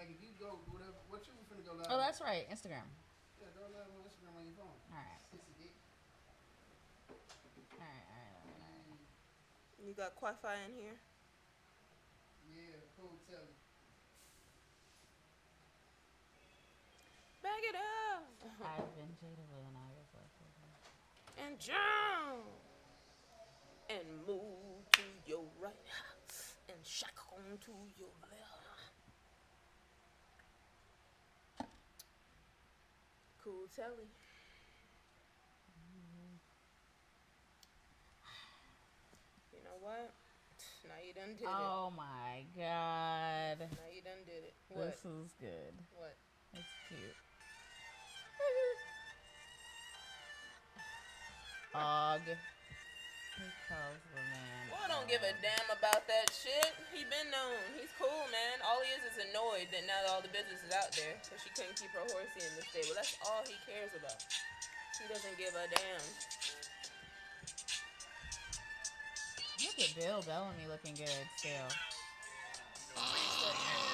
like if you go whatever, what you finna go live? Oh, On? that's right. Instagram. Yeah, go live on Instagram on your phone. All right. Sissy dick. All right. All right. You got Wi-Fi in here? Yeah, cool telly. Back it up. I've been Jada and I was like, And jump. And move to your right. And shack on to your left. Cool telly. You know what? Now you done did it. oh my god. Now you done did it. What? This is good. What? It's cute. Og. He calls the man. Boy, I don't give a damn about that shit. He been known. He's cool, man. All he is annoyed that now all the business is out there because she couldn't keep her horsey in the stable. That's all he cares about. He doesn't give a damn. Look at Bill Bellamy looking good still.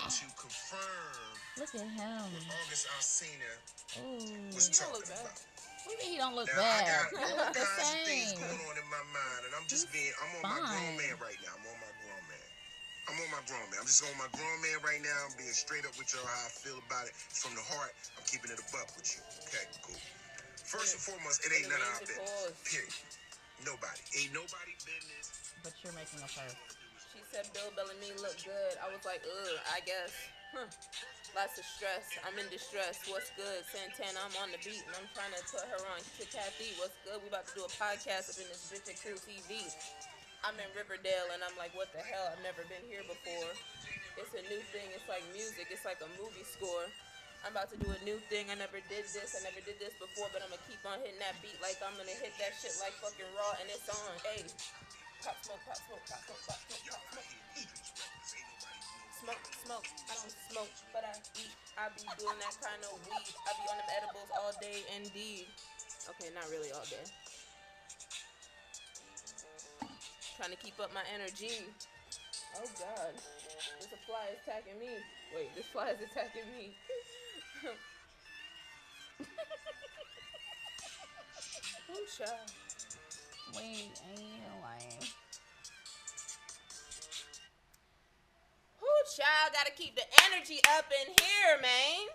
To confirm. Look at him. August Alsina Ooh. was talking bad. about. What do you mean he don't look Now, bad? I got He all look the kinds of things same. going on in my mind, and I'm just I'm on my grown man right now. I'm on my grown man. I'm just on my grown man right now. I'm being straight up with y'all how I feel about it. It's from the heart. I'm keeping it a buck with you. Okay, cool. First and foremost, it ain't none of our business. Period. Nobody. Ain't nobody business. But you're making a purse. She said Bill Bellamy looked good. I was like, ugh, I guess. Lots of stress. I'm in distress. What's good? Santana, I'm on the beat, and I'm trying to put her on to Kathy. What's good? We about to do a podcast up in this bitch at Crew TV. I'm in Riverdale, and I'm like, what the hell? I've never been here before. It's a new thing. It's like music. It's like a movie score. I'm about to do a new thing. I never did this. I never did this before, but I'm going to keep on hitting that beat like I'm going to hit that shit like fucking Raw, and it's on. Hey, pop smoke, pop smoke, pop smoke, pop smoke, pop smoke. Smoke, I don't smoke, but I eat. I be doing that kind of weed. I be on them edibles all day, indeed. Okay, not really all day. Trying to keep up my energy. Oh God, this fly is attacking me. Wait, this fly is attacking me. Oh, child. Wait, ain't you lying? Child, gotta keep the energy up in here, man.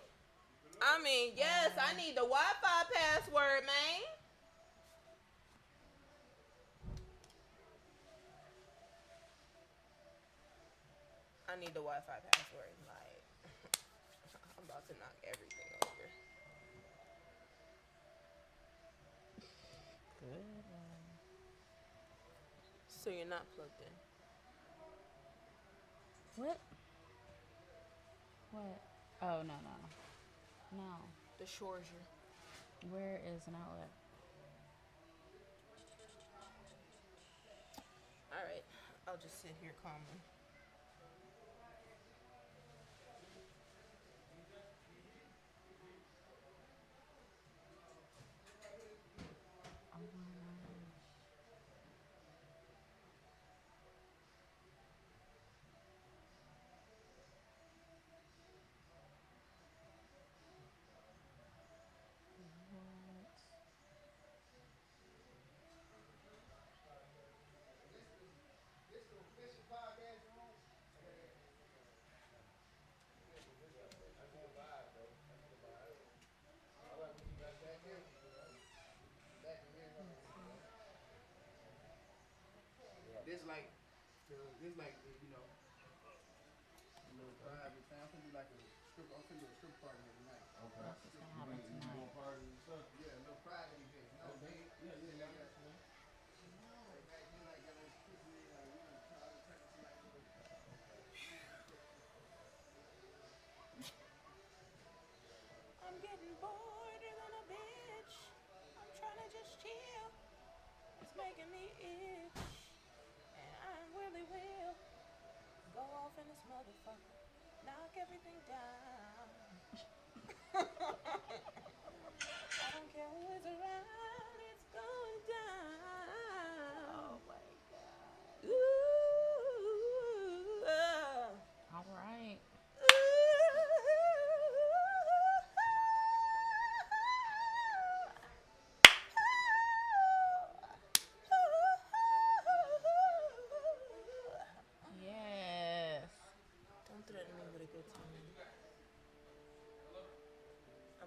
I mean, yes, I need the Wi-Fi password, man. I need the Wi-Fi password. Like, I'm about to knock everything over. Good. So you're not plugged in. What? What? Oh, no. No. The Shorger. Where is an outlet? Alright, I'll just sit here calmly. This like you know, a little private thing. I'm finna do like a strip. I'm finna do a strip party every night. Okay. What's gonna happen tonight? Parties and stuff. Yeah, a little private event. You know what I mean? Yeah. I'm getting bored than a bitch. I'm trying to just chill. It's making me itch. And I really will go off in this motherfucker. Knock everything down. I don't care who is around. It's going down. Oh my God. Ooh. All right. Ooh.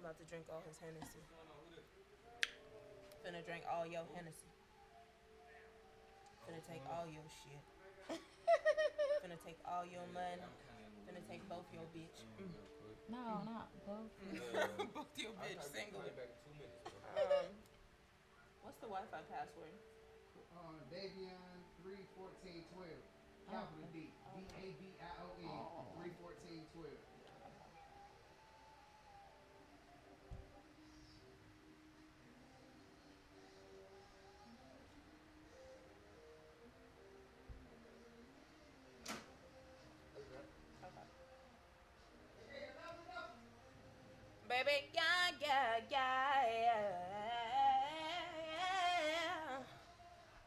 I'm about to drink all his Hennessy. Finna drink all your Hennessy. Finna take all your shit. Finna take all your money. Finna take both your bitch. No, not both. Both your bitch single. What's the Wi-Fi password? Davion 31412. Capital D. DAVION 31412. Baby, yeah.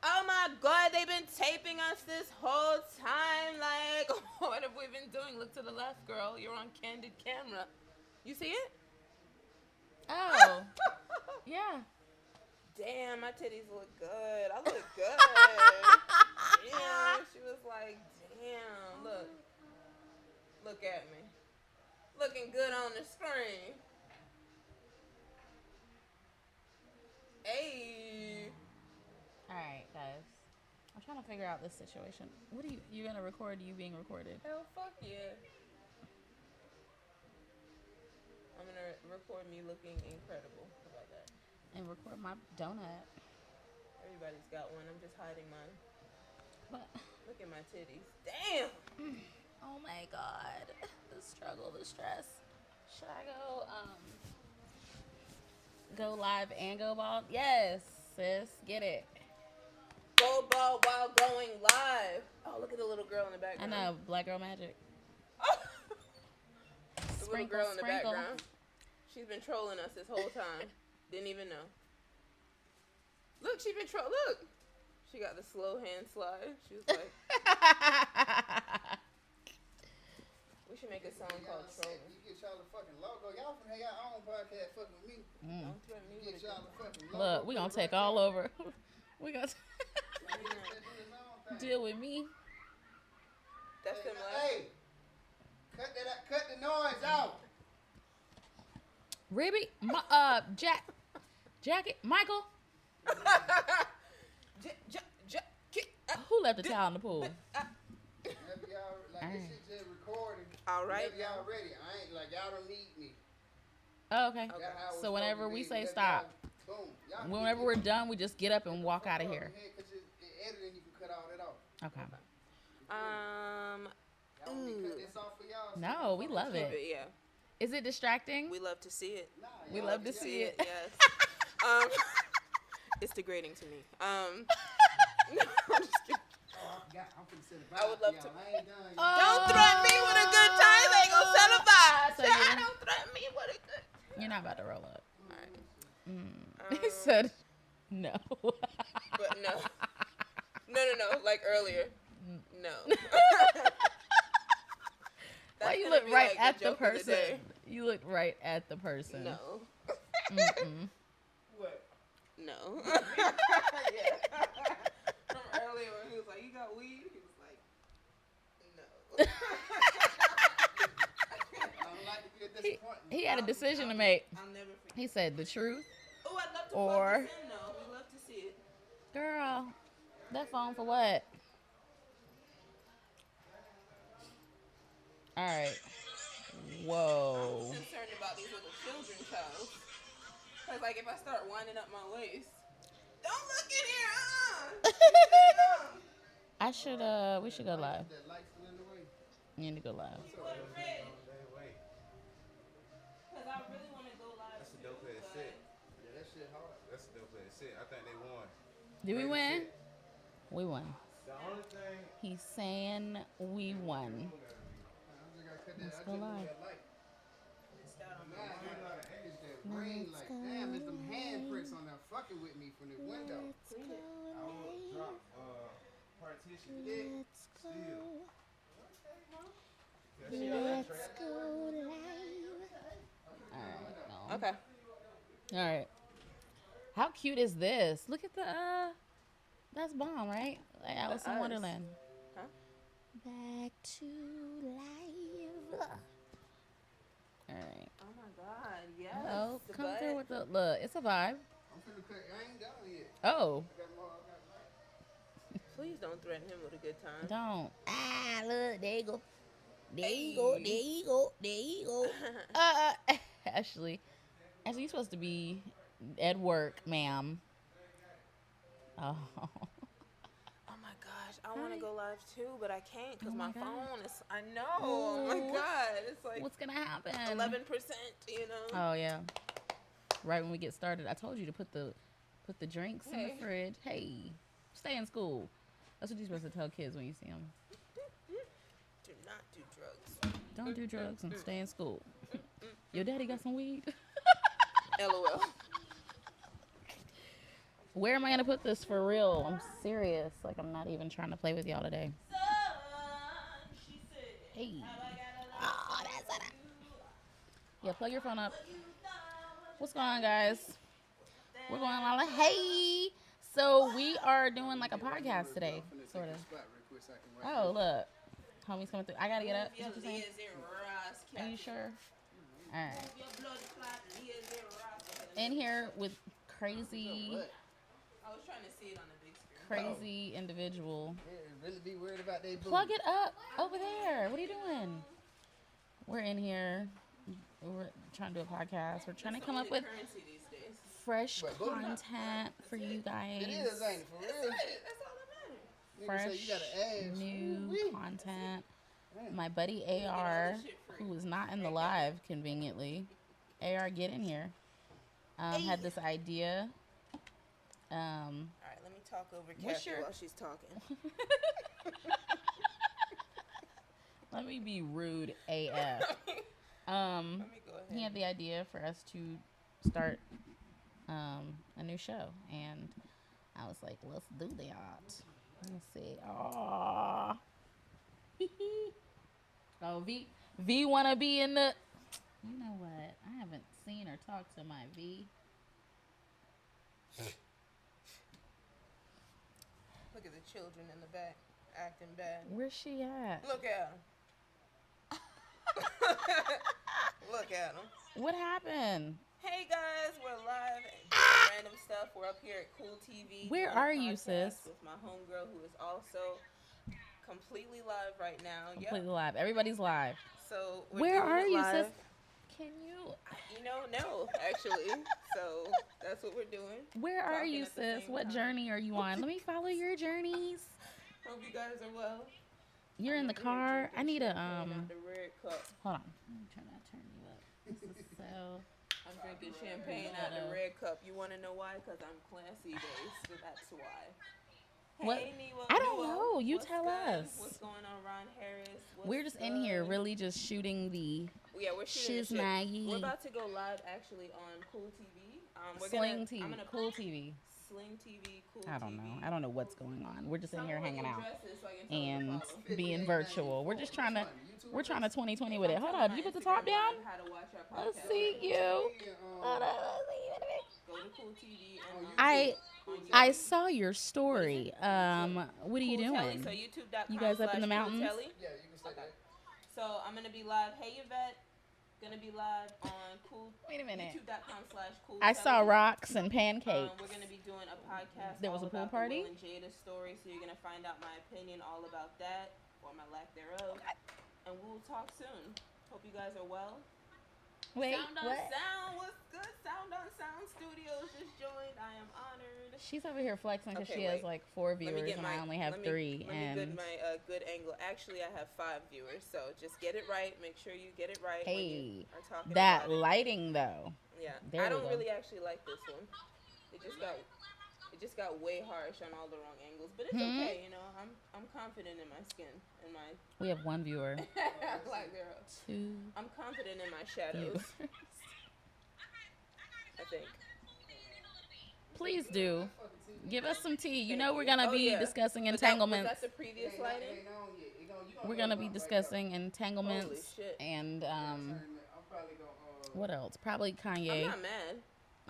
Oh my God, they've been taping us this whole time. Like, what have we been doing? Look to the left, girl. You're on candid camera. You see it? Oh. Yeah. Damn, my titties look good. I look good. Damn, she was like, damn, look. Look at me. Looking good on the screen. Hey. Alright, guys. I'm trying to figure out this situation. What are you gonna record you being recorded? Hell, fuck yeah. I'm gonna record me looking incredible. How about that? And record my donut. Everybody's got one. I'm just hiding mine. What? Look at my titties. Damn. Oh my God. The struggle, the stress. Should I go live and go bald? Yes, sis. Get it. Go bald while going live. Oh, look at the little girl in the I background. know, Black Girl Magic. The little girl in the background. She's been trolling us this whole time. Didn't even know. Look, she's been trolling. Look. She got the slow hand slide. She was like, we should make a song called Trolling. You get y'all the fucking logo. Y'all can have your own podcast fucking with me. Don't threaten me Get with y'all the fucking logo. Look, we gonna take all over. We gonna deal with me. That's them last. Hey, cut the noise out. Ribby, Jacket, Michael. Who left the towel in the pool? Whenever y'all like this shit just recording. All right. Whenever y'all ready, I ain't like y'all don't need me. Oh, okay. Okay. That's how it's So whenever supposed to we be. say Whenever stop, y'all- boom. Y'all can whenever get we're done, we just get up and walk out of here. Because editing, you can cut all that off. Okay. Y'all want me to cut this off for y'all? No, we love Keep it. it, yeah. Is it distracting? We love to see it. Nah, We y'all love to can see get it. Yes. It's degrading to me. No, I'm just kidding. Oh, I forgot. I'm finna set a vibe I would love for to- y'all. I ain't done yet. Don't threaten me with a good time. They gonna set a vibe. So Child, you're- don't threaten me with a good. You're not about to roll up. All right. He said no. But no. No. Like earlier. No. Why That's you gonna look be right like at the the joke of the person? day. You look right at the person. No. Mm-mm. What? No. Yeah. From earlier when he was like, "You got weed?" He was like, "No." I don't like to be a disappointment. He had a decision to make. I'll never forget. He said the truth. Oh, I'd love to Or- fuck this in though. We love to see it. Girl, that phone for what? All right. Whoa. I'm concerned about these little children, child. Cause like if I start winding up my waist, don't look in here. I should we should go live. That light's still in the way. You need to go live. Cause I really want to go live. That's a too, dope ass but- set. Yeah, that shit hard. That's a dope ass set. I think they won. Did we win? We won. The only thing. He's saying we won. I just gotta cut that. Let's I go just live. need that light. Missed out on Nah, my it's that ring light. Damn, it's them handprints on there fucking with me from the window. I would drop partition. Still. Yeah, she on that track. All right. Okay. All right. How cute is this? Look at the that's bomb, right? Like Alice in eyes. Wonderland. Huh? Back to life. All right. Oh my God. Yes. Oh the look. It's a vibe. I'm finna cut. I ain't done yet. Oh, I got more. I got Please don't threaten him with a good time. don't. Ah, look. There you go. There you go. There you go. There you go. Ashley, you're supposed to be at work, ma'am. Oh. Oh my gosh, I want to go live too, but I can't because Oh my my God. phone is. I know. Oh my Ooh. God, it's like What's gonna happen? 11%. You know. Oh yeah. Right when we get started, I told you to put the drinks in the Hey. fridge. Hey, stay in school. That's what you're supposed to tell kids when you see them. Do not do drugs. Don't do drugs and stay in school. Your daddy got some weed. LOL. Where am I gonna put this for real? I'm serious. Like I'm not even trying to play with y'all today. Hey. Oh, that's it. Yeah, plug your phone up. What's going on, guys? We're going on. Hey. So we are doing like a podcast today, I'm finna sort take of. a spot real quick so I can write Oh, look. Homie's coming through. I gotta get up. Is Your what you're saying? lazy rascal. Are you sure? All right. Your blood clot lazy rascal. In here with crazy, What? I was trying to see it on the big screen. crazy individual. Yeah, really be worried about they boo. Plug it up over there. What are you doing? We're in here. We're trying to do a podcast. We're trying to come up with Currency these days. fresh But go to- content for you guys. It is, ain't it? For real. That's all that matters. Nigga Fresh, say you gotta ask. new Ooh-wee. content. Damn. My buddy AR, who is not in the live conveniently. AR, get in here. Had this idea. All right, let me talk over What's Kathy your- while she's talking. Let me be rude AF. Let me go ahead. He had the idea for us to start a new show, and I was like, let's do that. Let me see. Aww. Oh, V wanna be in the. You know what? I haven't seen or talked to my V. Look at the children in the back acting bad. Where's she at? Look at them. Look at them. What happened? Hey guys, we're live. Random stuff. We're up here at Cool TV. Where doing a are you, podcast sis? With my homegirl, who is also completely live right now. Completely live. Everybody's live. So we're Where doing are it you, live. sis? Can you? No, actually. So that's what we're doing. Where are Talking you, at the sis? same What time. journey are you on? Let me follow your journeys. Hope you guys are well. You're in the I'm over here car. I drinking need a champagne out the red cup. Hold on. Let me turn you up. This is so. I'm drinking champagne out the red cup. You want to know why? Because I'm classy based. So that's why. What? Hey, Niwa, I don't Niwa. know. You What's tell good? us. What's going on, Ron Harris? We're just in here, good? really just shooting the Yeah, we're shooting the shit. Maggie. We're about to go live actually on Cool TV. Sling I'm TV, gonna Cool TV. Sling TV, Cool I don't TV. know. I don't know what's going on. We're just in here hanging out and and being virtual. We're just trying to. We're trying to 2020 with it. Hold on. You put the top down. Let's see you. Hold on. Go to Cool TV and I saw your story. What are you Cool Telly, doing? so YouTube.com You guys up in the mountains? Telly. Yeah, you can say that. So I'm gonna be live. Hey Yvette, gonna be live on Cool. Wait a minute. YouTube.com/Cool. I saw rocks and pancakes. We're gonna be doing a podcast. There was all a pool about party? The Will and Jada story, so you're gonna find out my opinion all about that, or my lack thereof, and we will talk soon. Hope you guys are well. Wait, Sound on what? Sound, what's good? Sound on Sound Studios just joined. I am honored. She's over here flexing because Okay, she has wait. like 4 Let me viewers get and my, I only have let me- 3. Let me And get my good angle. Actually, I have 5 viewers, so just get it right. Make sure you get it right when hey, you are talking that about it. lighting though. Yeah, There I we don't go. really actually like this one. It just got way harsh on all the wrong angles, but it's okay. You know, I'm confident in my skin and my We have 1 viewer. like thereof. 2 I'm confident in my shadows. viewers. I think. Please do. Give us some tea. You know we're going to Oh, be yeah. discussing Was entanglements. that the previous lighting? We're going to be discussing entanglements Holy shit. and I'm probably gonna. what else? Probably I'm Kanye. not mad.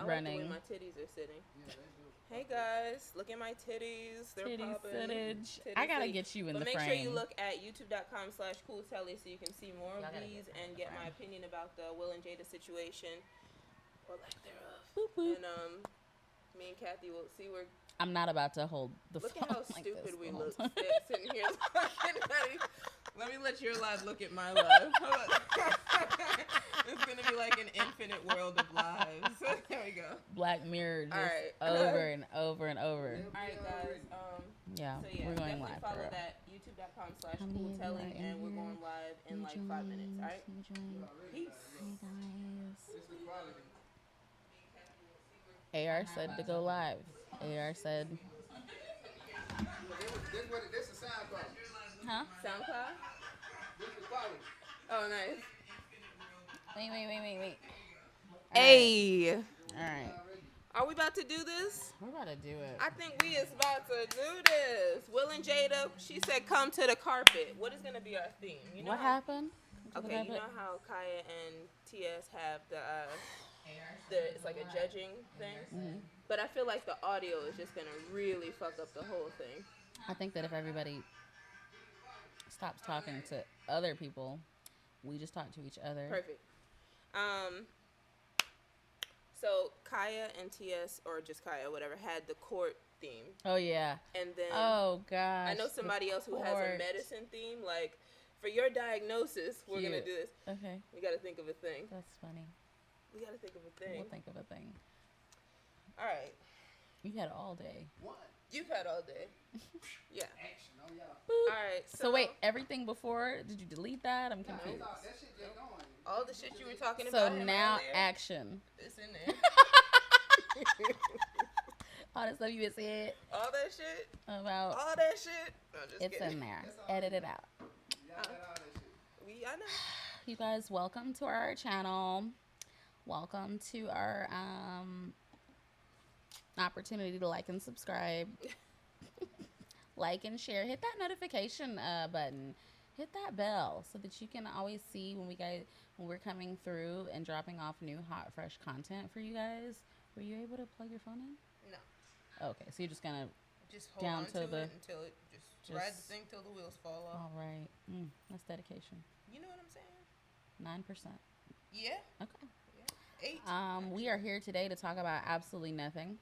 I running. like the way my titties are sitting. Yeah, that's dope. Hey guys, look at my titties. They're Titty popping. footage. Titty I gotta footage. get you in But the make frame. sure you look at youtube.com/cooltelly so you can see more of Y'all gotta these get and get my opinion about the Will and Jada situation. or lack thereof. Boop, boop. And me and Kathy will see where. I'm not about to hold the Look phone at how like stupid this we the whole look time. sitting here looking at each. Let me let your live look at my live. How about it's gonna be like an infinite world of lives. There we go. Black Mirror just Alright. over and over and over. All right, guys. Yeah, So yeah, we're going definitely live. follow for real. that youtube.com/cooltelling, How many of you are in and we're here? going live in You like 5 minutes. joined, All right. you joined. Peace. Hey guys. It's the quality. AR said to go live. AR said, This is sound quality. huh? SoundCloud. This is quality. Oh, nice. Wait. Hey, All right. are we about to do this? We're about to do it. I think we is about to do this. Will and Jada, she said, "Come to the carpet." What is gonna be our theme? You know What how- happened? Okay, you know how Kaya and TS have the it's like a judging thing, Mm-hmm. but I feel like the audio is just gonna really fuck up the whole thing. I think that if everybody stops talking to other people, we just talk to each other. Perfect. So Kaya and TS, or just Kaya, whatever, had the court theme, Oh yeah. and then Oh gosh. I know somebody else who has a court. medicine theme. Like, for your diagnosis, we're gonna Cute. do this. Okay, We gotta think of a thing. that's funny. We gotta think of a thing. We'll think of a thing. All right. You had all day. What? You've had all day. Yeah. Action. Oh, yeah. All right. So wait, everything before? Did you delete that? I'm confused. That shit just going. all the shit you were talking So about. him now earlier, action. it's in there. All the stuff you had said All that shit. about All that shit. No, just it's kidding. in there. Edit it out. Y'all had all that shit. I know. You guys, welcome to our channel. Welcome to our opportunity to like and subscribe. Like and share. Hit that notification button. Hit that bell so that you can always see when we're coming through and dropping off new hot fresh content for you guys. Were you able to plug your phone in? No. Okay, so you're just gonna Just hold Down on to to the- it until it just ride the just- thing till the wheels fall off. all right. That's dedication. You know what I'm saying? 9%. Yeah. Okay. 8. We are here today to talk about absolutely nothing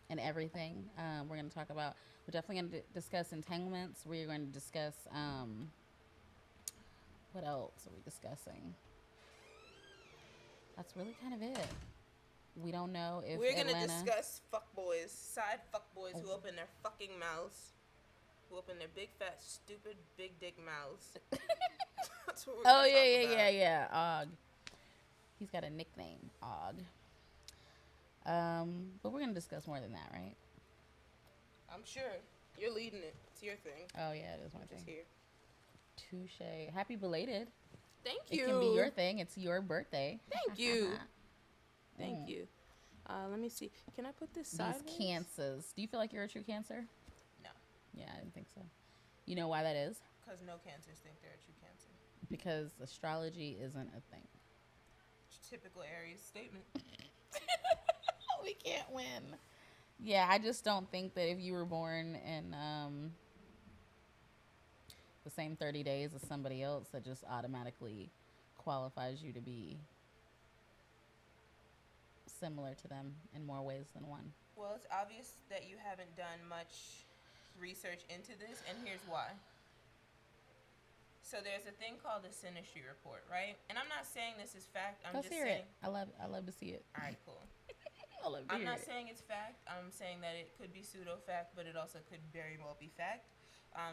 and everything. We're definitely going to discuss entanglements. We're going to discuss, what else are we discussing? That's really kind of it. We don't know if We're gonna Atlanta... discuss fuckboys, side fuckboys who open their fucking mouths, who open their big fat stupid big dick mouths. That's what we're Oh, gonna yeah, talk about. yeah. Og. He's got a nickname, Og. But we're going to discuss more than that, right? I'm sure you're leading it. It's your thing. Oh, yeah, it is my I'm just thing. here. Touche. Happy belated. Thank you. It can be your thing. It's your birthday. Thank you. Thank Mm. you. Let me see. Can I put this These sideways? cancers. Do you feel like you're a true Cancer? No, Yeah, I didn't think so. You know why that is? because no cancers think they're a true cancer. Because astrology isn't a thing. Typical Aries statement. We can't win. Yeah, I just don't think that if you were born in the same 30 days as somebody else, that just automatically qualifies you to be similar to them in more ways than one. Well, it's obvious that you haven't done much research into this, and here's why. So there's a thing called the Sinistry Report, right? And I'm not saying this is fact. I'm Let's just hear saying. it. I love to see it. All right, cool. I love to I'm hear not it. saying it's fact. I'm saying that it could be pseudo fact, but it also could very well be fact.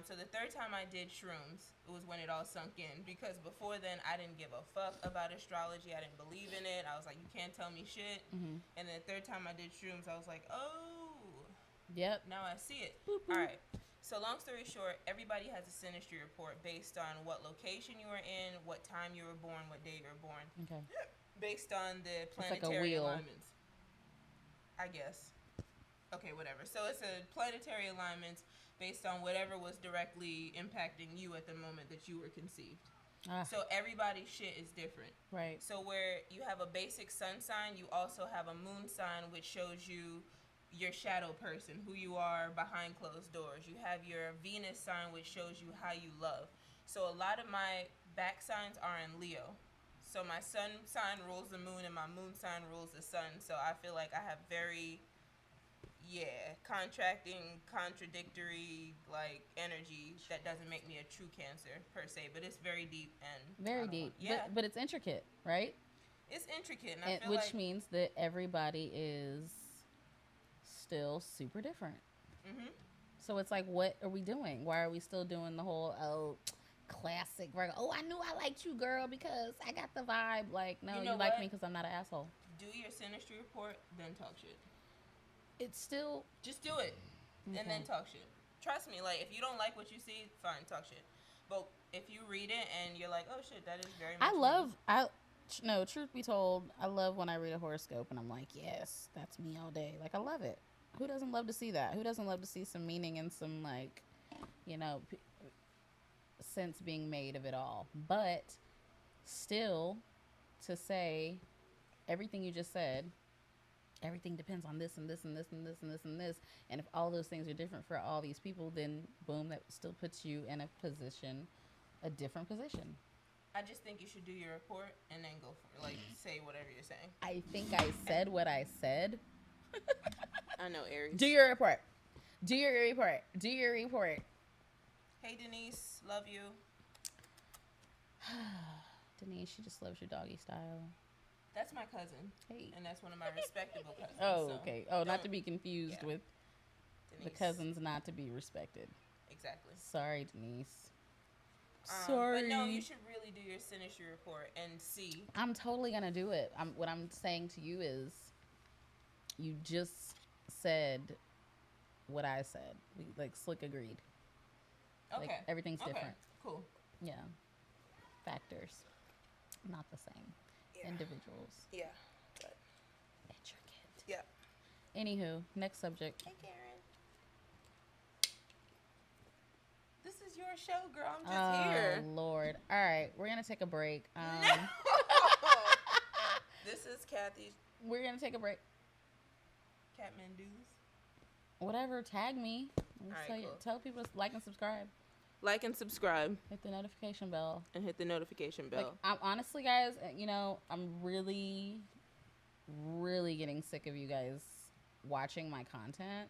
So the third time I did shrooms, it was when it all sunk in, because before then I didn't give a fuck about astrology. I didn't believe in it. I was like, you can't tell me shit. Mhm. And then the third time I did shrooms, I was like, oh, Yep. now I see it. Boop, boop. All right. So long story short, everybody has a Sinistry Report based on what location you were in, what time you were born, what day you were born, Okay. based on the like a planetary wheel. alignments. I guess. Okay, whatever. So it's a planetary alignments based on whatever was directly impacting you at the moment that you were conceived. Ah, So everybody's shit is different. right. So where you have a basic sun sign, you also have a moon sign, which shows you your shadow person, who you are behind closed doors. You have your Venus sign, which shows you how you love. So a lot of my back signs are in Leo. So my sun sign rules the moon, and my moon sign rules the sun. So I feel like I have very, contradictory like energy that doesn't make me a true Cancer per se, but it's very deep and Very deep. But it's intricate, right? It's intricate, and I feel which like means that everybody is still super different. Mhm. So it's like, what are we doing? Why are we still doing the whole classic Virgo? Oh, I knew I liked you, girl, because I got the vibe. Like, no, You you, know like what? me because I'm not an asshole. Do your synastry report, then talk shit. It's still Just do it, and then talk shit. Trust me, like if you don't like what you see, fine, talk shit. But if you read it and you're like, oh shit, that is very much me. No, truth be told, I love when I read a horoscope and I'm like, yes, that's me all day. Like, I love it. Who doesn't love to see that? Who doesn't love to see some meaning and some, like, sense being made of it all? But still, to say everything you just said, everything depends on this and this and this and this and this and this. And if all those things are different for all these people, then boom, that still puts you in a different position. I just think you should do your report and then go for like say whatever you're saying. I think I said what I said. I know, Aries. Do your report. Do your report. Do your report. Hey Denise, love you. Denise, she just loves your doggy style. That's my cousin. Hey. And that's one of my respectable cousins. Oh, so okay. Oh, not to don't- be confused with Denise. the cousins not to be respected. Exactly. Sorry, Denise. But no, you should really do your synastry report and see. I'm totally gonna do it. What I'm saying to you is, you just said what I said. Slick agreed. Okay. Like, everything's Okay. different. Cool. Yeah. Factors, not the same. Yeah. Individuals. Yeah. But Intricate. yeah. Anywho, next subject. Hey Karen. This is your show, girl. I'm just here. Oh Lord! All right, we're gonna take a break. This is Kathy We're gonna take a break. Catmandu's. Whatever. Tag me. Alright, cool. Tell people to like and subscribe. Like and subscribe Hit the notification bell. and hit the notification bell. Like, I'm honestly, guys, I'm really, really getting sick of you guys watching my content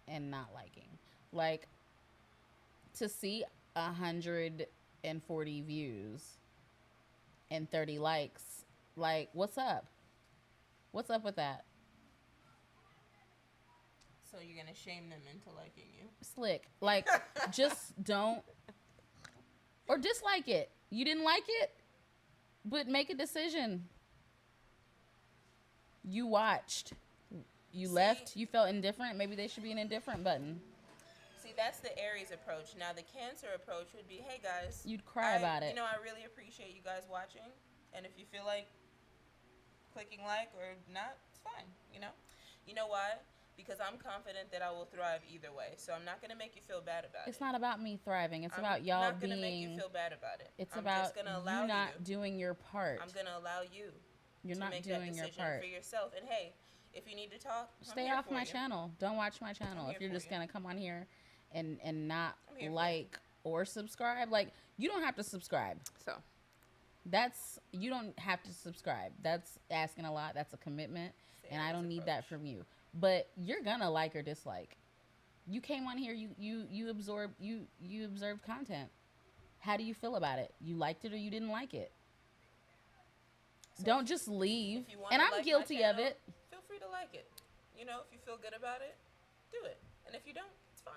and not liking. Like, to see 140 views and 30 likes, like, what's up? What's up with that? So you're gonna shame them into liking you. Slick. Like, just don't, or dislike it. You didn't like it, but make a decision. You watched. You left. You felt indifferent. Maybe they should be an indifferent button. See, that's the Aries approach. Now the Cancer approach would be, hey guys, You'd cry about it. I really appreciate you guys watching, and if you feel like clicking like or not, it's fine. You know why? Because I'm confident that I will thrive either way. So I'm not gonna make you feel bad about it. It's not about me thriving. It's I'm about y'all not gonna make you being. feel bad about it. It's I'm about just gonna allow you not you. doing your part. I'm gonna allow you. You're to not make doing that your decision part. for yourself. And hey, if you need to talk, I'm Stay here off for my you. channel. Don't watch my channel. I'm If here you're for just you. gonna come on here and not I'm here for you. like or subscribe, like, you don't have to subscribe. So You don't have to subscribe. That's asking a lot. That's a commitment, and I Aries don't need that approach. from you. But you're gonna like or dislike. You came on here. You absorbed content. How do you feel about it? You liked it or you didn't like it? So Don't just leave. if you wanna And I'm like my guilty of channel, it. Feel free to like it. If you feel good about it, do it. And if you don't, it's fine.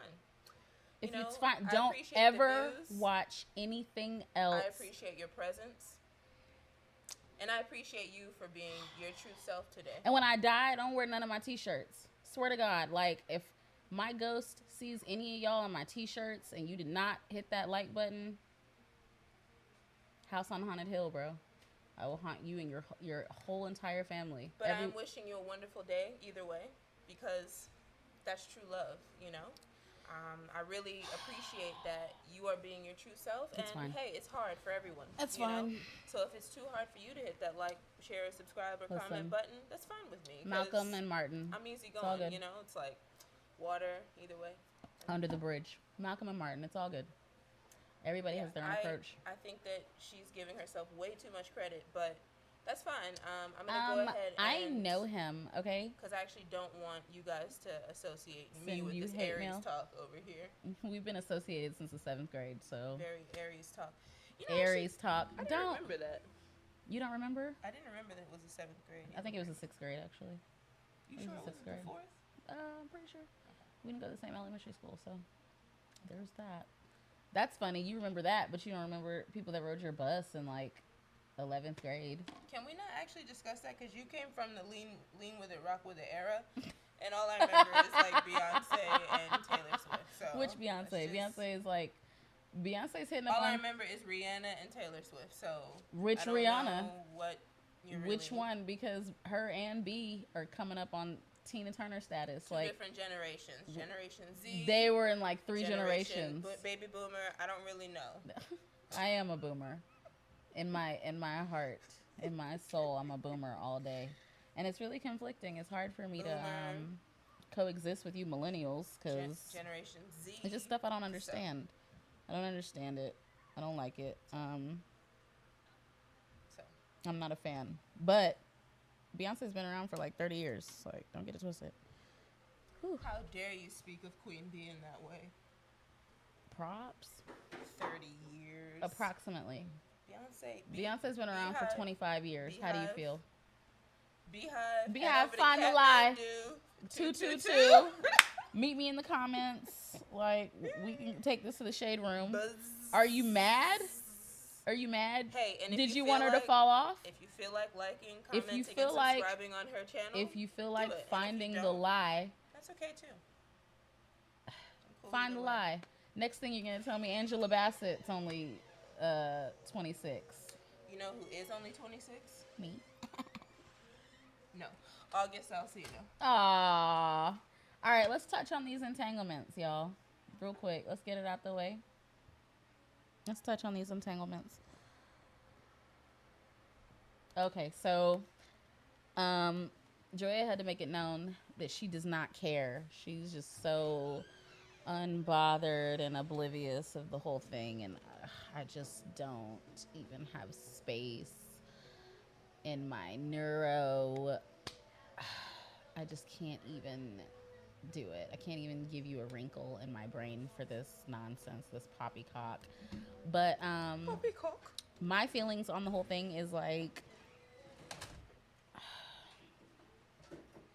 If You know, it's fine, I don't appreciate the ever views. watch anything else. I appreciate your presence. And I appreciate you for being your true self today. And when I die, don't wear none of my t-shirts. Swear to God, like, if my ghost sees any of y'all on my t-shirts and you did not hit that like button, House on Haunted Hill, bro. I will haunt you and your whole entire family. But I'm wishing you a wonderful day either way, because that's true love, I really appreciate that you are being your true self. That's and fine. hey, it's hard for everyone. That's you know? fine. So if it's too hard for you to hit that like, share, subscribe, or Listen. comment button, that's fine with me. 'cause Malcolm and Martin. I'm easy It's all going, good. It's like water either way. Under the bridge. Malcolm and Martin. It's all good. Everybody has their own approach. I think that she's giving herself way too much credit, but that's fine. I'm gonna go ahead. I and, know him, okay? because I actually don't want you guys to associate me Send with you this hate Aries mail? talk over here. We've been associated since the 7th grade, so Very Aries talk. You know, Aries talk. I didn't Don't remember that. you don't remember? I didn't remember that it was the 7th grade. I think it was the 6th grade actually. You it sure was it the was 6th the grade. 4th? I'm pretty sure. We didn't go to the same elementary school, so there's that. That's funny. You remember that, but you don't remember people that rode your bus in like 11th grade. Can we not actually discuss that? Because you came from the lean with it, rock with it era, and all I remember is like Beyonce and Taylor Swift. So Which Beyonce? Beyonce is like Beyonce's hitting up all I on remember is Rihanna and Taylor Swift. So Which I don't Rihanna? know what you're which really, one? Because her and B are coming up on Tina Turner status. Two Like different generations. Generation Z. they were in like 3 generations. But baby boomer, I don't really know. I am a boomer. In my heart, in my soul, I'm a boomer all day. And it's really conflicting. It's hard for me to coexist with you millennials because Generation Z. it's just stuff I don't understand. I don't understand it. I don't like it. So. I'm not a fan. But Beyonce's been around for like 30 years. Like, don't get it twisted. Whew. How dare you speak of Queen B in that way? Props. 30 years. Approximately. Beyonce's been around for 25 years. How do you feel? Beehive. Find the lie. 222. Meet me in the comments. Like, we can take this to the shade room. Buzz. Are you mad? Are you mad? Hey, and if did you feel want her like, to fall off? If you feel like liking, If commenting, you feel and like- subscribing on her channel, If you feel like it. And if finding you the don't, lie, that's okay too. I'm cool find either the way. lie. Next thing you're going to tell me Angela Bassett's only 26. You know who is only 26? Me. No. August Salcedo. Aww. All right, let's touch on these entanglements, y'all. Real quick. Let's get it out the way. Let's touch on these entanglements. Okay, so Joya had to make it known that she does not care. She's just so unbothered and oblivious of the whole thing, and I just don't even have space in my neuro. I just can't even do it. I can't even give you a wrinkle in my brain for this nonsense, this poppycock. But Poppycock. my feelings on the whole thing is like,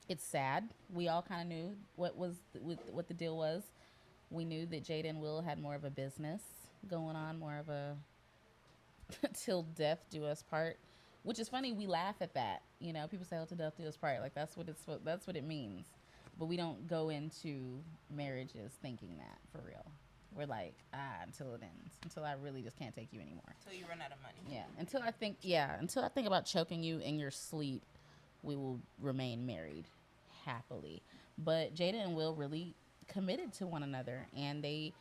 it's sad. We all kind of knew what the deal was. We knew that Jada and Will had more of a business going on, more of a till death do us part, which is funny. We laugh at that. You know, people say, "Oh, till death do us part." Like that's what it means. But we don't go into marriages thinking that for real. We're like, until it ends, until I really just can't take you anymore. Until you run out of money. Yeah, until I think about choking you in your sleep, we will remain married happily. But Jada and Will really committed to one another, and they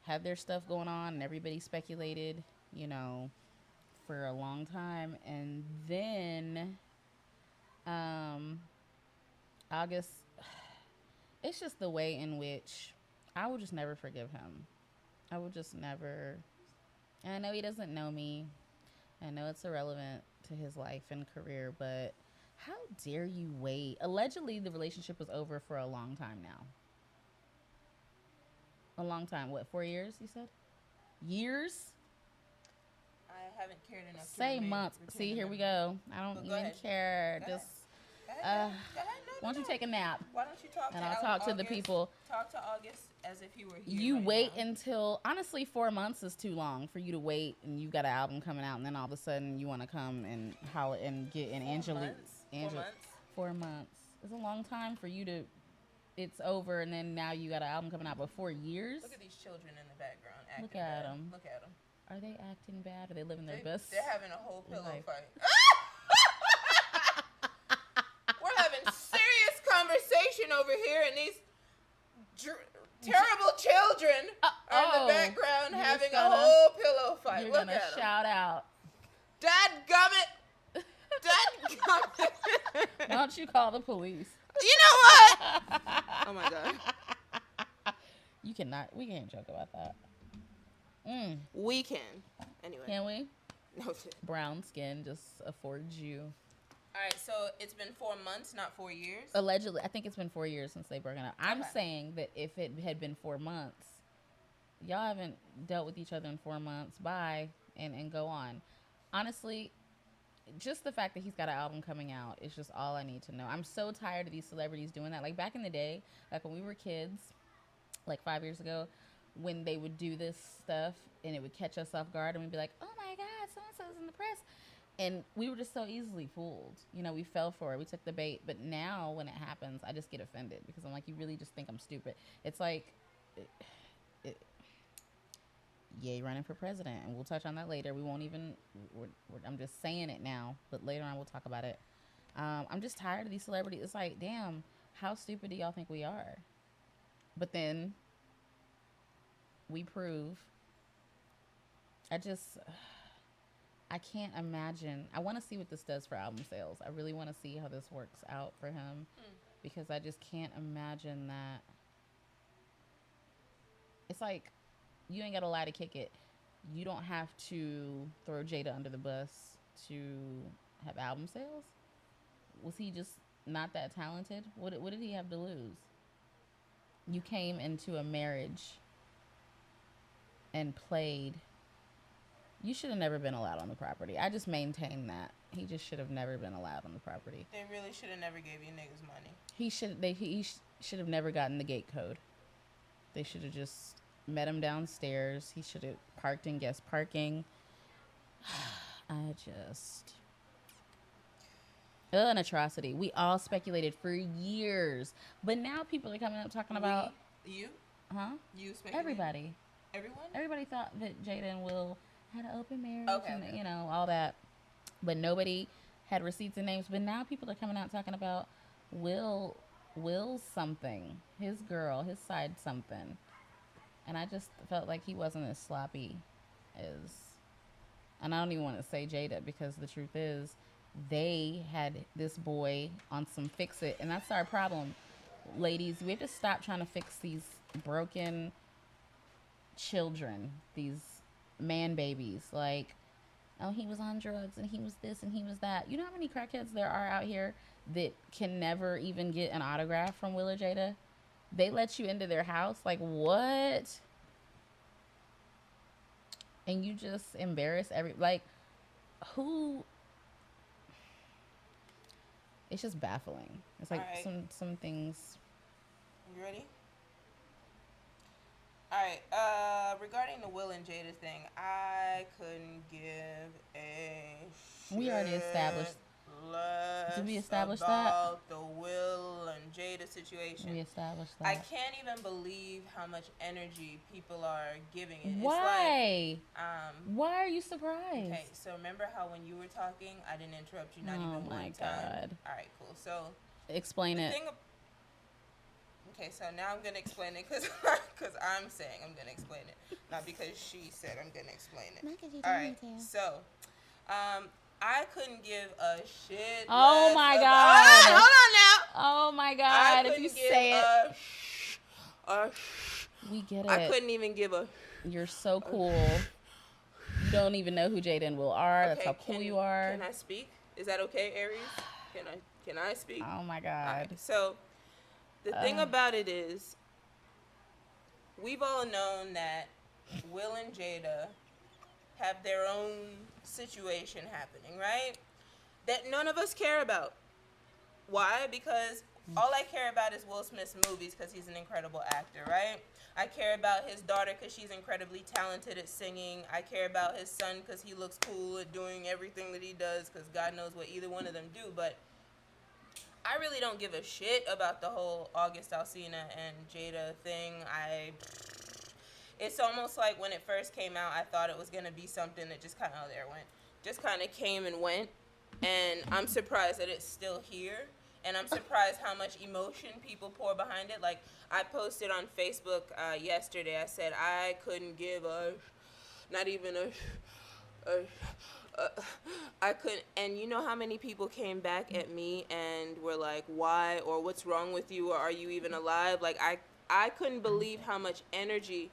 had their stuff going on, and everybody speculated, you know, for a long time. And then August, it's just the way in which I will just never forgive him. I will just never. And I know he doesn't know me. I know it's irrelevant to his life and career, but how dare you wait? Allegedly, the relationship was over for a long time now. A long time. What, 4 years, you said? Years? I haven't cared enough to Say remain- months. retain See, the here we memory. go. I don't Go even ahead. care. Go Just, Go ahead. Go ahead. No, why don't you take a nap? Why don't you talk And to I'll talk to the August- people. Talk to August as if he were here. You right wait now. until, honestly, 4 months is too long for you to wait, and you got an album coming out, and then all of a sudden you want to come and holler and get an 4 Angela. months? 4 months? 4 months. It's a long time for you to. It's over, and then now you got an album coming out. But 4 years? Look at these children in the background acting Look at bad. 'em. Look at them. Are they acting bad? Are they living their best? They're having a whole pillow life? fight. We're having serious conversation over here, and these terrible children are in the background you're having a gonna- whole pillow fight. You're Look gonna at them. shout out. Dadgummit! Dadgummit! Why don't you call the police? You know what? Oh my god. You cannot. We can't joke about that. We can. Anyway. Can we? No. Brown skin just affords you. All right, so it's been 4 months, not 4 years. Allegedly, I think it's been 4 years since they've broken up. I'm Okay. saying that if it had been 4 months, y'all haven't dealt with each other in 4 months. Bye, and go on. Honestly, just the fact that he's got an album coming out is just all I need to know. I'm so tired of these celebrities doing that. Like back in the day, like when we were kids, like 5 years ago, when they would do this stuff and it would catch us off guard and we'd be like, oh my God, so-and-so's in the press. And we were just so easily fooled. You know, we fell for it. We took the bait. But now when it happens, I just get offended because I'm like, you really just think I'm stupid. It's like, yay, running for president. And we'll touch on that later. We won't even, I'm just saying it now. But later on, we'll talk about it. I'm just tired of these celebrities. It's like, damn, how stupid do y'all think we are? But then we prove. I can't imagine. I want to see what this does for album sales. I really want to see how this works out for him because I just can't imagine that. It's like you ain't got to lie to kick it. You don't have to throw Jada under the bus to have album sales. Was he just not that talented? What did he have to lose? You came into a marriage and played. You should have never been allowed on the property. I just maintain that. He just should have never been allowed on the property. They really should have never gave you niggas money. He should have never gotten the gate code. They should have just met him downstairs. He should have parked in guest parking. An atrocity. We all speculated for years. But now people are coming up talking about... You? Huh? You speculated? Everybody. Everyone? Everybody thought that Jada and Will had an open marriage and, Okay. you know, all that. But nobody had receipts and names. But now people are coming out talking about Will's something. His girl, his side something. And I just felt like he wasn't as sloppy as... And I don't even want to say Jada because the truth is they had this boy on some fix-it. And that's our problem. Ladies, we have to stop trying to fix these broken children, these man babies. Like, oh, he was on drugs and he was this and he was that. You know how many crackheads there are out here that can never even get an autograph from Will or Jada? They let you into their house. Like, what? And you just embarrass who? It's just baffling. It's like Right. some things. You ready? All right. Regarding the Will and Jada thing, I couldn't give a shit. We already established. Less Did we establish that? about the Will and Jada situation. We established that. I can't even believe how much energy people are giving it. Why? It's like, Why are you surprised? okay, so remember how when you were talking, I didn't interrupt you, not Oh even my one time? God. All right, cool. So Explain the it. thing okay, so now I'm going to explain it because I'm saying I'm going to explain it, not because she said I'm going to explain it. All right, so I couldn't give a shit. Oh my less God. about, hold on now. Oh my I God! If couldn't you give say it, a we get it. I couldn't even give a. You're so cool. You don't even know who Jada and Will are. That's how cool you are. Can I speak? Is that okay, Aries? Can I speak? Oh my All God. right, so the thing about it is, we've all known that Will and Jada have their own situation happening, right? That none of us care about. Why? Because all I care about is Will Smith's movies because he's an incredible actor, right? I care about his daughter because she's incredibly talented at singing. I care about his son because he looks cool at doing everything that he does because God knows what either one of them do. But I really don't give a shit about the whole August Alsina and Jada thing. It's almost like when it first came out, I thought it was going to be something that just kind of came and went. And I'm surprised that it's still here. And I'm surprised how much emotion people pour behind it. Like, I posted on Facebook yesterday, I said I couldn't give I couldn't, and you know how many people came back at me and were like, why, or what's wrong with you, or are you even alive? Like, I couldn't believe how much energy.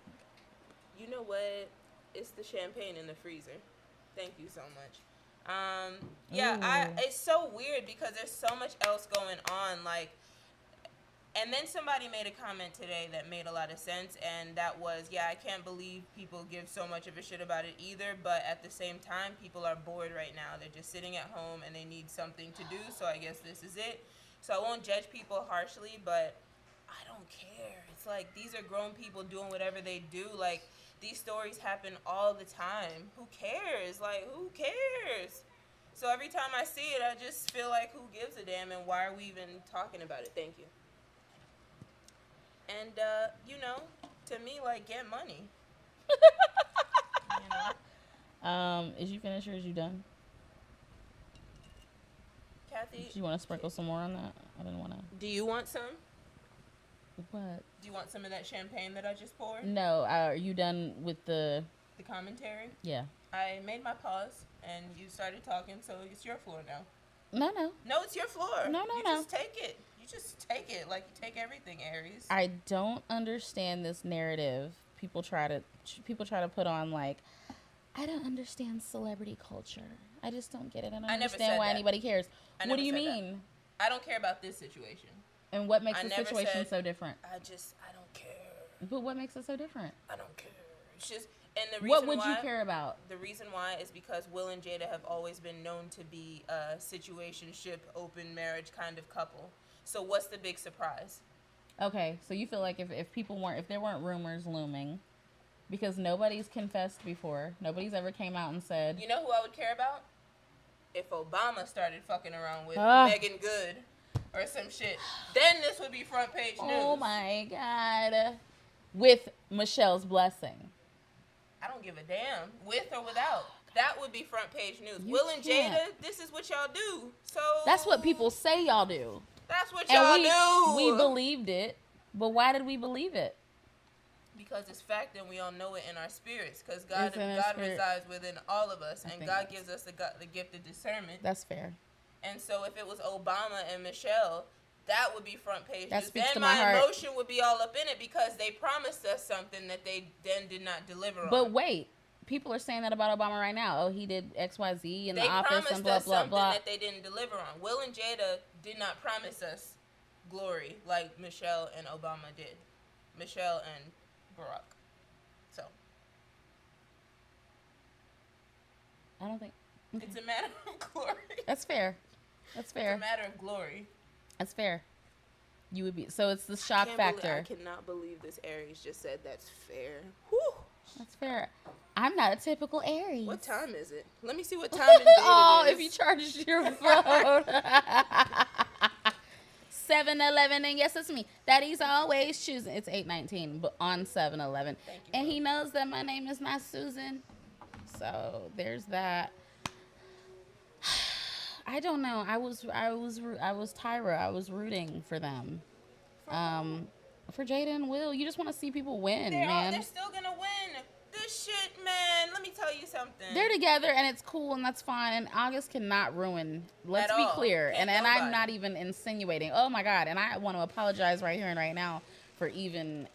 You know what? It's the champagne in the freezer. Thank you so much. Yeah, Ooh. it's so weird because there's so much else going on. Like, and then somebody made a comment today that made a lot of sense, and that was, yeah, I can't believe people give so much of a shit about it either, but at the same time, people are bored right now. They're just sitting at home and they need something to do, so I guess this is it. So I won't judge people harshly, but I don't care. It's like, these are grown people doing whatever they do. Like, these stories happen all the time. Who cares? Like, who cares? So every time I see it, I just feel like, who gives a damn, and why are we even talking about it? Thank you. And, you know, to me, like, get money. You know? Is you finished or is you done? Kathy, Do you want to sprinkle some more on that? I didn't want to. do you want some? What? Do you want some of that champagne that I just poured? No. Are you done with the? The commentary? Yeah. I made my pause, and you started talking, so it's your floor now. No. No, it's your floor. No. You just take it. You just take it like you take everything, Aries. I don't understand this narrative. People try to put on like, I don't understand celebrity culture. I just don't get it. I don't I never understand said why that. anybody cares. I What do never you said that. mean? I don't care about this situation. And what makes I the never situation said- so different? I don't care. But what makes it so different? I don't care. It's just, and the reason What would why, you care about? The reason why is because Will and Jada have always been known to be a situationship, open marriage kind of couple. So what's the big surprise? Okay, so you feel like if there weren't rumors looming, because nobody's confessed before, nobody's ever came out and said, You know who I would care about? If Obama started fucking around with Ah. Megan Good or some shit, then this would be front page news. "Oh my God," with Michelle's blessing. I don't give a damn, with or without. That would be front page news. You Will and can't. Jada, this is what y'all do. So That's what people say y'all do. That's what y'all And do. we believed it, but why did we believe it? Because it's fact and we all know it in our spirits. Because God, It's in our God spirit. resides within all of us, I and think God that's- gives us the gift of discernment. That's fair. And so if it was Obama and Michelle, that would be front page That news. speaks Then to my heart. emotion would be all up in it because they promised us something that they then did not deliver on. But wait, people are saying that about Obama right now. Oh, he did XYZ in They the office promised and blah, us blah, something blah. that they didn't deliver on. Will and Jada did not promise us glory like Michelle and Obama did. Michelle and Barack. So I don't think. it's a matter of glory. That's fair. That's It's fair. a matter of glory. That's fair. You would be. So it's the shock factor. I cannot believe this Aries just said that's fair. Whew. That's fair. I'm not a typical Aries. What time is it? Let me see what time and date Oh, it is. if you charged your phone. 7-Eleven, and yes, it's me. Daddy's always choosing. It's 8:19, but on 7-Eleven. Thank you, And Mom. he knows that my name is not Susan. So there's that. I don't know. I was Tyra. I was rooting for them. For Jada and Will. You just want to see people win, man. They're still gonna win. This shit, man. Let me tell you something. They're together and it's cool and that's fine. And August cannot ruin. Let's At be all. clear. Can't And I'm nobody. not even insinuating. Oh my God. And I want to apologize right here and right now for even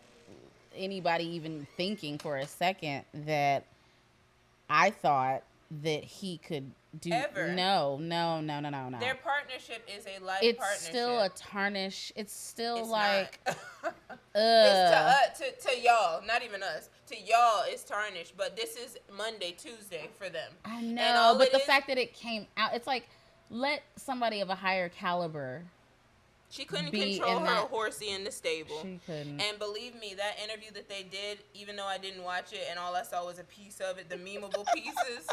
anybody even thinking for a second that I thought that he could do. Ever. No. Their partnership is a life It's partnership. still a tarnish. It's still It's like, not. ugh. To y'all, not even us. To y'all, it's tarnished. But this is Monday, Tuesday for them. I And know, all but it the is- fact that it came out, it's like, let somebody of a higher caliber. She couldn't be control in her that- horsey in the stable. She couldn't. And believe me, that interview that they did, even though I didn't watch it and all I saw was a piece of it, the memeable pieces,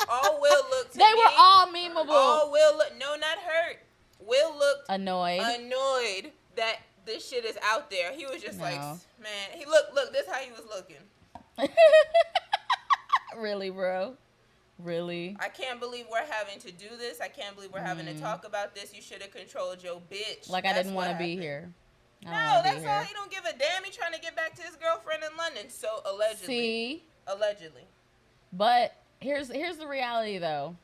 all Will looked to They me, were all memeable. all Will look, no, not hurt. Will looked Annoyed. annoyed that this shit is out there. He was just like, No. man, he look, this how he was looking. Really, bro? Really? I can't believe we're having to do this. I can't believe we're having to talk about this. You should have controlled your bitch. Like I That's didn't what want to be happened. here. I don't No, wanna be that's all. here. He don't give a damn. He trying to get back to his girlfriend in London. So allegedly. See? Allegedly. But here's the reality though.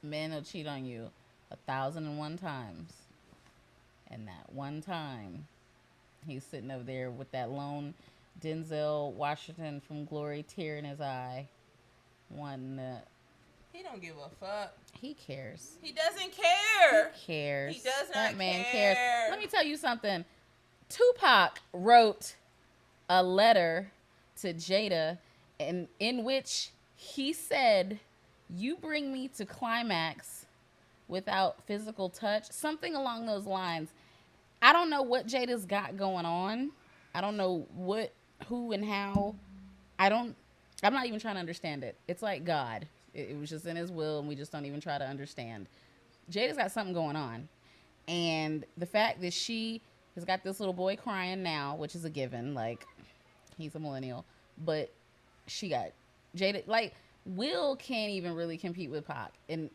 Men will cheat on you 1,001 times. And that one time, he's sitting over there with that lone Denzel Washington from Glory, tear in his eye. One, He don't give a fuck. he cares. He doesn't care. He cares. He does That not man care. cares. Let me tell you something. Tupac wrote a letter to Jada in which he said, "You bring me to climax without physical touch," something along those lines. I don't know what Jada's got going on. I don't know what, who, and how. I'm not even trying to understand it. It's like God. It was just in his will, and we just don't even try to understand. Jada's got something going on. And the fact that she has got this little boy crying now, which is a given, like, he's a millennial, but she got Jada, like, Will can't even really compete with Pac. And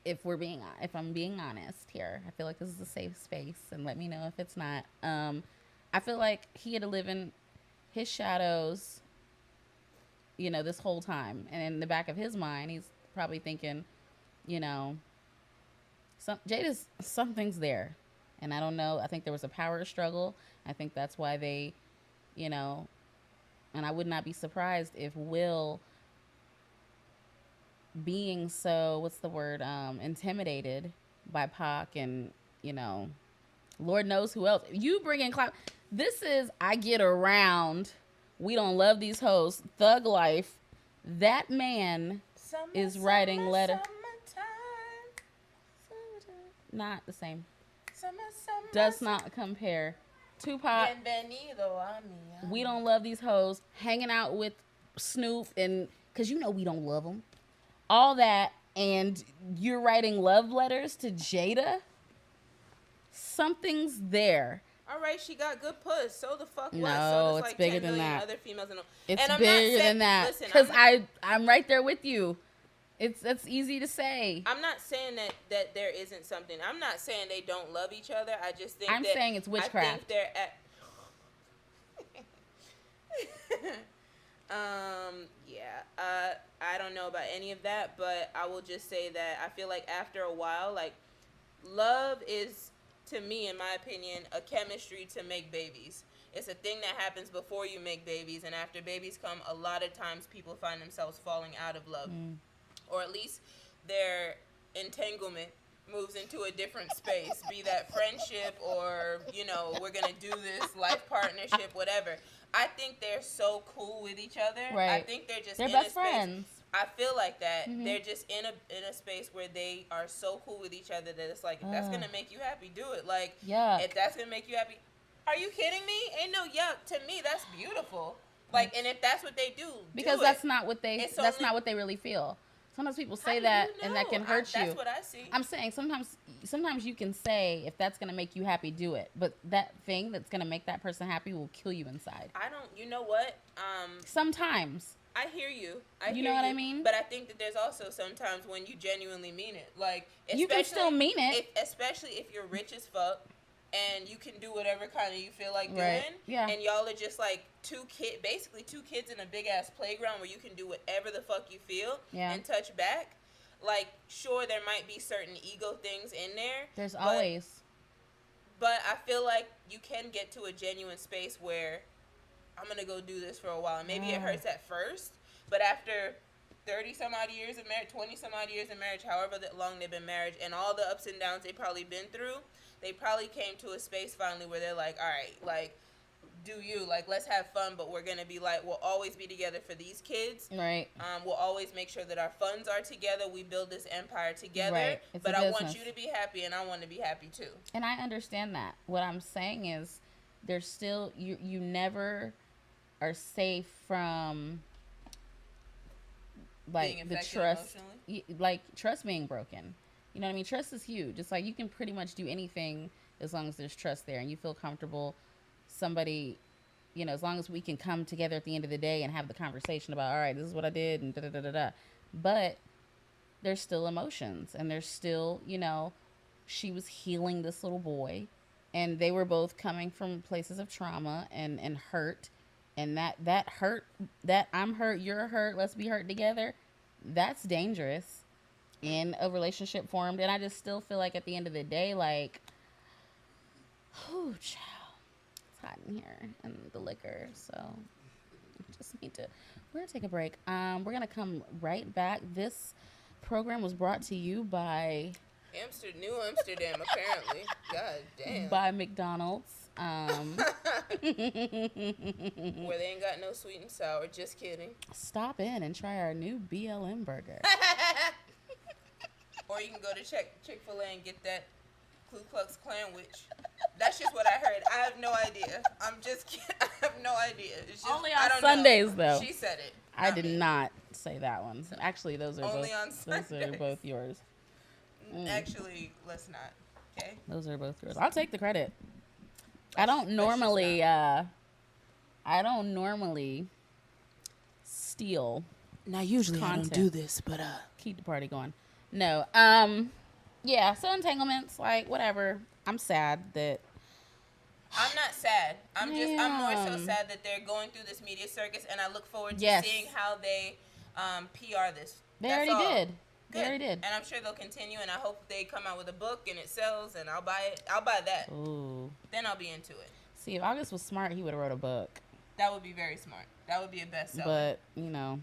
if I'm being honest here, I feel like this is a safe space, and let me know if it's not. I feel like he had to live in his shadows, you know, this whole time. And in the back of his mind, he's probably thinking, you know, something's there. And I don't know. I think there was a power struggle. I think that's why they, you know, and I would not be surprised if Will, being so, what's the word, intimidated by Pac and, you know, Lord knows who else. You bring in this is I Get Around. We Don't Love These Hoes. Thug Life. That man is writing letter. Not the same. Does not compare. Tupac. We Don't Love These Hoes. Hanging out with Snoop, and because you know we don't love them. All that, and you're writing love letters to Jada. Something's there. All right, she got good puss. So the fuck what? No, so does it's like bigger 10 than million that. Other females in It's and I'm bigger not than that. Listen, Because I'm right there with you. That's easy to say. I'm not saying that there isn't something. I'm not saying they don't love each other. I just think I'm saying it's witchcraft. I think they're at. I don't know about any of that, but I will just say that I feel like after a while, like, love is, to me, in my opinion, a chemistry to make babies. It's a thing that happens before you make babies, and after babies come, a lot of times people find themselves falling out of love. Or at least their entanglement moves into a different space, be that friendship or, you know, we're going to do this life partnership, whatever. I think they're so cool with each other. Right. I think they're just They're in best a space. friends. I feel like that. They're just in a space where they are so cool with each other that it's like, if that's going to make you happy, do it. Like, Yuck. if that's going to make you happy, are you kidding me? Ain't no yuck. To me, that's beautiful. Like, and if that's what they do, Because do that's it. not what that's only- not what they really feel. Sometimes people How say do that, you and that know? can hurt you. That's what I see. I'm saying sometimes you can say, if that's going to make you happy, do it. But that thing that's going to make that person happy will kill you inside. I don't, you know what? Sometimes. I hear you. You know what I mean? But I think that there's also sometimes when you genuinely mean it. Like, You can still mean it. Especially if you're rich as fuck and you can do whatever kind of you feel like doing. Right. Yeah. And y'all are just like basically two kids in a big ass playground where you can do whatever the fuck you feel and touch back. Like, sure, there might be certain ego things in there. There's always. But I feel like you can get to a genuine space where I'm going to go do this for a while. And maybe it hurts at first, but after 30 some odd years of marriage, 20 some odd years of marriage, however long they've been married, and all the ups and downs they've probably been through, they probably came to a space finally where they're like, all right, like, do you, like, let's have fun, but we're going to be like, we'll always be together for these kids. Right. We'll always make sure that our funds are together. We build this empire together. Right. It's but a I want business. you to be happy, and I want to be happy too. And I understand that. What I'm saying is there's still, you never are safe from, like, Being the affected trust, emotionally? like, trust being broken. You know what I mean? Trust is huge. It's like you can pretty much do anything as long as there's trust there and you feel comfortable. Somebody, you know, as long as we can come together at the end of the day and have the conversation about, all right, this is what I did and da-da-da-da-da. But there's still emotions and there's still, you know, she was healing this little boy and they were both coming from places of trauma and hurt. And that hurt, that I'm hurt, you're hurt, let's be hurt together, that's dangerous in a relationship formed. And I just still feel like at the end of the day, like, oh, child, hot in here and the liquor, so we're gonna take a break. We're gonna come right back. This program was brought to you by New Amsterdam, apparently. God damn. by McDonald's. Where they ain't got no sweet and sour. Just kidding. Stop in and try our new BLM burger. Or you can go to Chick-fil-A and get that Ku Klux Klan witch. That's just what I heard. I have no idea. I'm just kidding. I have no idea. It's just, Only I on don't Sundays, know. though. She said it. I did me. not say that one. Actually, those are Only both. on Those are Sundays. both yours. Actually, let's not. Okay. Those are both yours. I'll take the credit. I don't normally steal. Now, usually I don't I do don't do this, but Keep the party going. No. Yeah. So entanglements, like whatever. I'm sad that. I'm not sad. I'm more so Damn. sad that they're going through this media circus, and I look forward to Yes. seeing how they PR this. They That's already all. did. They Good. already did. And I'm sure they'll continue, and I hope they come out with a book and it sells, and I'll buy it. I'll buy that. Ooh. Then I'll be into it. See, if August was smart, he would have wrote a book. That would be very smart. That would be a bestseller. But, you know,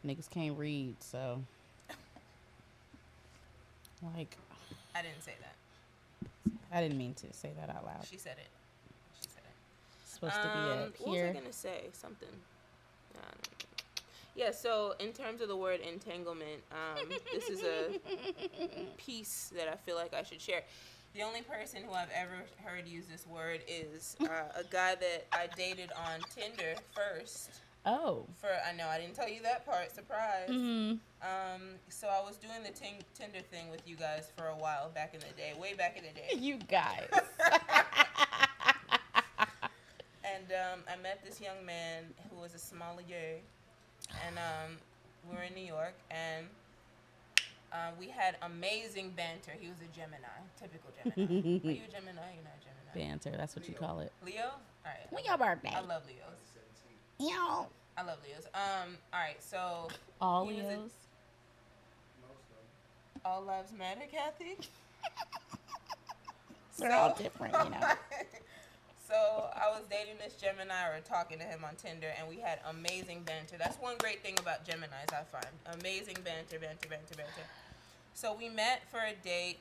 niggas can't read, so. Like, I didn't say that. I didn't mean to say that out loud. She said it. She said it. It's supposed to be up What was I here. gonna say? Something. Yeah. So in terms of the word entanglement, this is a piece that I feel like I should share. The only person who I've ever heard use this word is a guy that I dated on Tinder first. Oh. I know I didn't tell you that part. Surprise. Mm-hmm. So I was doing the Tinder thing with you guys for a while back in the day, way back in the day. You guys. And I met this young man who was a sommelier, and we were in New York, and we had amazing banter. He was a Gemini, typical Gemini. Are you a Gemini? You're not a Gemini. Banter, that's what you call it. Leo? All right. When your birthday? I love Leos. Yo. I love Leos. All right, so All he was Leos. all lives matter, Kathy. They're all different, you know. So I was dating this Gemini, or talking to him on Tinder, and we had amazing banter. That's one great thing about Geminis, I find. Amazing banter. So we met for a date.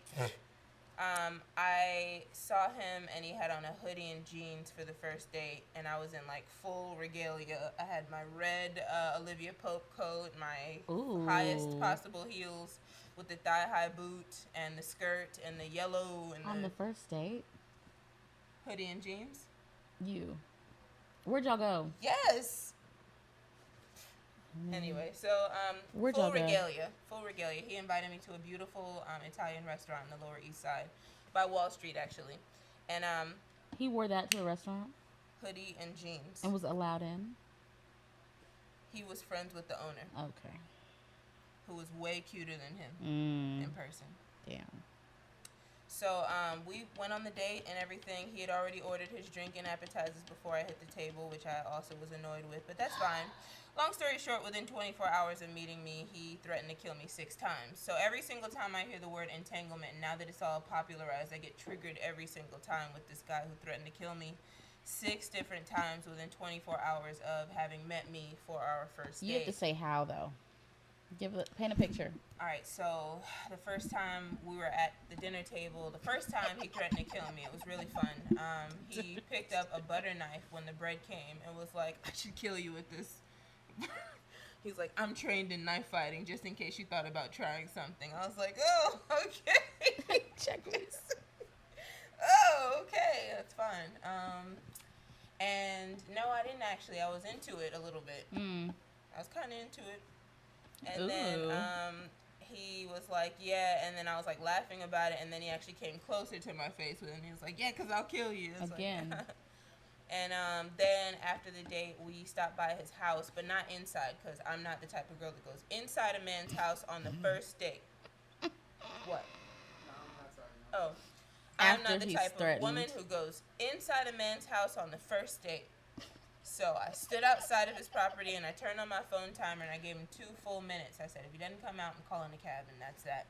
I saw him, and he had on a hoodie and jeans for the first date, and I was in like full regalia. I had my red Olivia Pope coat, my Ooh. highest possible heels with the thigh-high boot, and the skirt, and the yellow, and On the the first date, hoodie and jeans. you. Where'd y'all go? Yes. Anyway, so Where'd full y'all go? regalia. He invited me to a beautiful Italian restaurant in the Lower East Side, by Wall Street actually, and He wore that to a restaurant hoodie and jeans. and was allowed in? He was friends with the owner, Okay. who was way cuter than him in person. Damn. So we went on the date and everything. He had already ordered his drink and appetizers before I hit the table, which I also was annoyed with, but that's fine. Long story short, within 24 hours of meeting me, he threatened to kill me 6 times. So every single time I hear the word entanglement, now that it's all popularized, I get triggered every single time with this guy who threatened to kill me 6 different times within 24 hours of having met me for our first date. You have to say how, though. Paint a picture. All right, so the first time we were at the dinner table, the first time he threatened to kill me, it was really fun. He picked up a butter knife when the bread came and was like, I should kill you with this. He's like, I'm trained in knife fighting, just in case you thought about trying something. I was like, oh, okay. Checklist. Oh, okay, that's fine. And no, I didn't actually. I was into it a little bit. I was kind of into it. And then he was like, yeah, and then I was like laughing about it, and then he actually came closer to my face with it, and he was like, yeah, because I'll kill you. It's Again. Like, and then after the date, we stopped by his house, but not inside, because I'm not the type of girl that goes inside a man's house on the first date. What? No, I'm not sorry. Oh. I'm After not the he's type of woman threatened. who goes inside a man's house on the first date. So I stood outside of his property and I turned on my phone timer and I gave him 2 full minutes. I said, if he doesn't come out, I'm calling a cab, and that's that.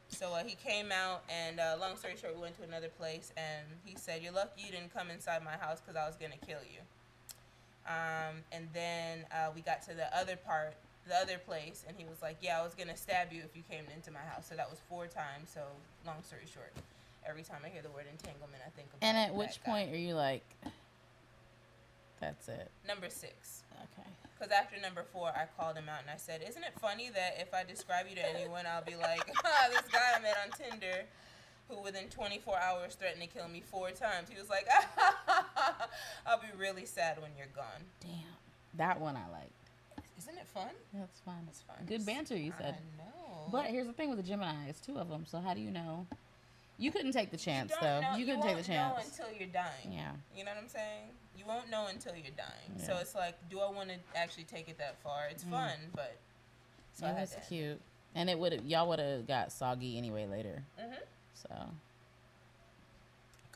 So he came out, and long story short, we went to another place, and he said, "You're lucky you didn't come inside my house because I was gonna kill you." And then we got to the other place, and he was like, "Yeah, I was gonna stab you if you came into my house." So that was 4 times. So long story short, every time I hear the word entanglement, I think about. And at that which guy. point are you like, that's it? Number 6. Okay. Because after number 4, I called him out and I said, "Isn't it funny that if I describe you to anyone, I'll be like, this guy I met on Tinder who within 24 hours threatened to kill me 4 times." He was like, "I'll be really sad when you're gone." Damn. That one I liked. Isn't it fun? That's fun. It's fun. Good banter, you said. I know. But here's the thing with the Geminis, 2 of them. So how do you know? You couldn't take the chance, don't though. know- You couldn't take the won't know chance. until you're dying. Yeah. You know what I'm saying? You won't know until you're dying. So Yeah. it's like, do I want to actually take it that far? It's fun, but so I It had was to. cute. And it would y'all would have got soggy anyway later. Mhm. So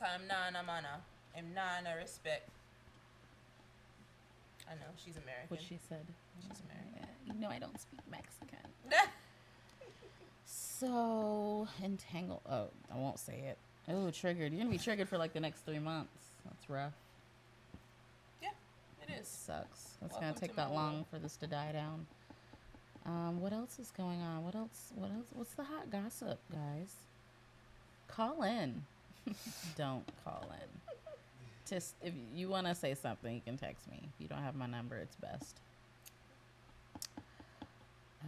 I'm nana respect. I know she's American. what she said. She's American. Yeah, you know I don't speak Mexican. So entangle. Oh, I won't say it. Oh, triggered. You're gonna be triggered for like the next 3 months. That's rough. Yeah, it is. Sucks. It's Welcome gonna to take my that long world. for this to die down. What else is going on? What else? What's the hot gossip, guys? Call in. Don't call in. Just if you want to say something, you can text me. If you don't have my number, it's best.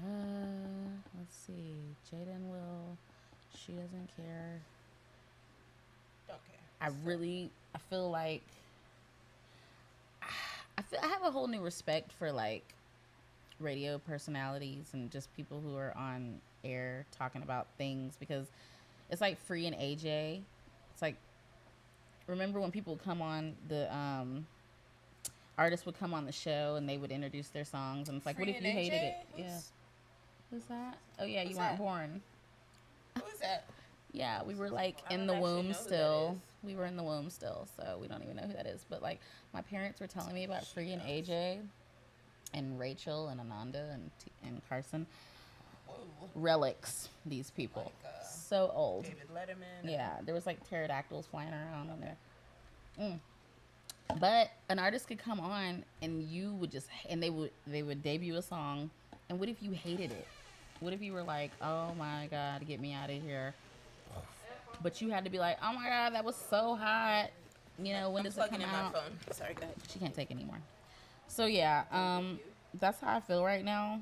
Let's see. Jaden will. She doesn't care. Don't care. I feel like I have a whole new respect for like radio personalities and just people who are on air talking about things, because it's like Free and AJ. It's like, remember when people come on the artists would come on the show and they would introduce their songs, and it's like, Free what if and you hated AJ? it? Yeah. Who's that? Oh yeah, you Who's weren't that? born. Who's that? Yeah, we were like I in don't the actually womb know who that still. is. We were in the womb still, so we don't even know who that is. But like, my parents were telling me about Free and AJ, and Rachel and Ananda and Carson. Whoa. Relics. These people, Like, so old. David Letterman. Yeah, there was like pterodactyls flying around on there. But an artist could come on and you would just, and they would debut a song, and what if you hated it? What if you were like, oh my god, get me out of here? But you had to be like, oh my god, that was so hot. You know, when I'm does it plugging come in out? my phone. Sorry, go ahead. She can't take anymore. So yeah, that's how I feel right now.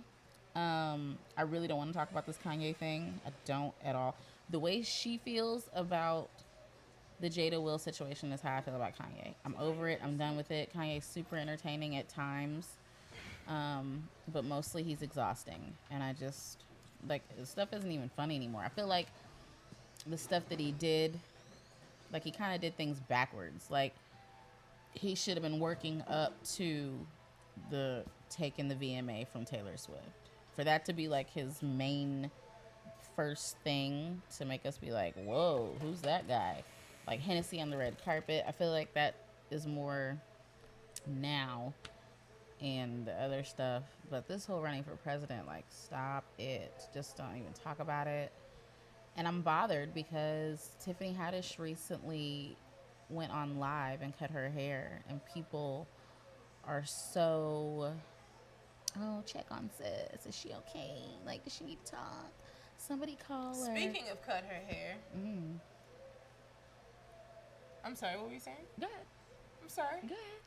I really don't want to talk about this Kanye thing. I don't at all. The way she feels about the Jada Will situation is how I feel about Kanye. I'm over it. I'm done with it. Kanye's super entertaining at times, but mostly he's exhausting. And I just, like, his stuff isn't even funny anymore. I feel like the stuff that he did, like, he kind of did things backwards. Like, he should have been working up to the taking the VMA from Taylor Swift. For that to be, like, his main first thing to make us be like, whoa, who's that guy? Like Hennessy on the red carpet. I feel like that is more now, and the other stuff. But this whole running for president, like, stop it. Just don't even talk about it. And I'm bothered because Tiffany Haddish recently went on live and cut her hair, and people are so, oh, check on sis. Is she okay? Like, does she need to talk? Somebody call her. Speaking of cut her hair, I'm sorry, what were you saying? Go ahead. I'm sorry. Go ahead.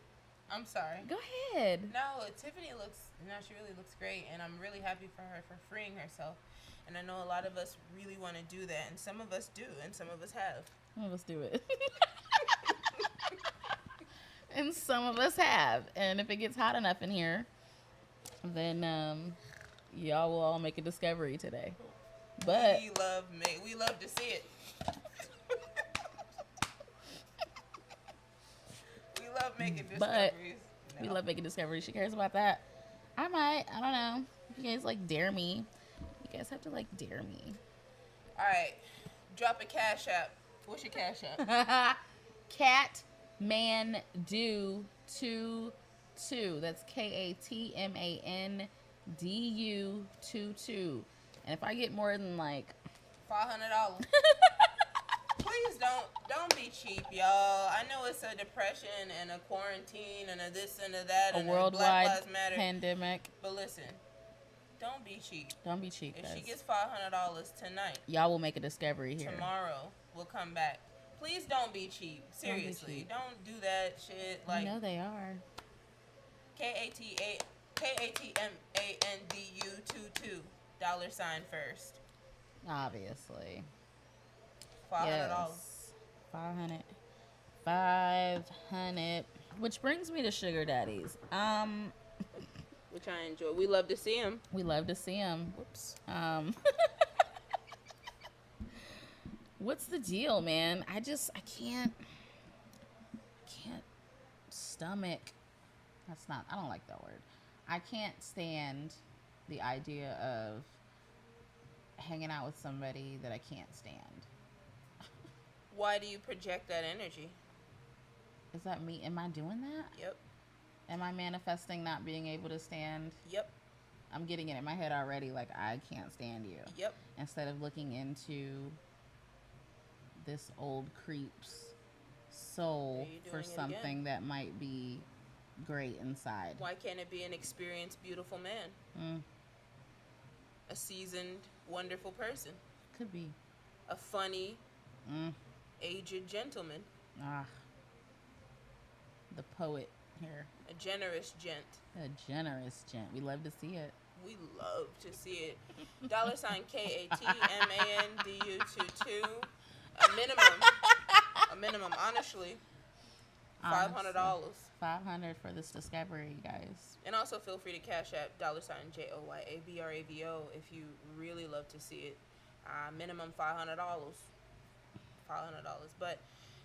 I'm sorry. Go ahead. No, Tiffany she really looks great, and I'm really happy for her for freeing herself. And I know a lot of us really want to do that, and some of us do, and some of us have. Some of us do it. And some of us have. And if it gets hot enough in here, then y'all will all make a discovery today. But We love to see it. We love making But discoveries. we love making discoveries. She cares about that. I don't know. If you guys like dare me, you guys have to like dare me. All right, drop a cash app. What's your cash app? Catmandu 22. That's KATMANDU 22. And if I get more than like $500. Please don't be cheap, y'all. I know it's a depression and a quarantine and a this and a that A and a worldwide Black Lives Matter. pandemic. But listen, don't be cheap. Don't be cheap, If guys. she gets $500 tonight, Y'all will make a discovery here. tomorrow we'll come back. Please don't be cheap. Don't be Seriously, cheap. don't do that shit. Like You know they are. KATMANDU 22 $sign first. Obviously. $500. Yes. 500. 500. Which brings me to sugar daddies. Which I enjoy. We love to see him. We love to see them. Whoops. What's the deal, man? I can't stomach. I don't like that word. I can't stand the idea of hanging out with somebody that I can't stand. Why do you project that energy? Is that me? Am I doing that? Yep. Am I manifesting not being able to stand? Yep. I'm getting it in my head already, like, I can't stand you. Yep. Instead of looking into this old creep's soul Are you for doing it something again? that might be great inside. Why can't it be an experienced, beautiful man? A seasoned, wonderful person? Could be. A funny, aged gentleman? The poet here. A generous gent? A generous gent. We love to see it. We love to see it. $sign KATMANDU 22. A minimum, honestly. $500. $500 for this discovery, guys. And also feel free to cash app $sign JOYABRAVO if you really love to see it. Minimum $500. But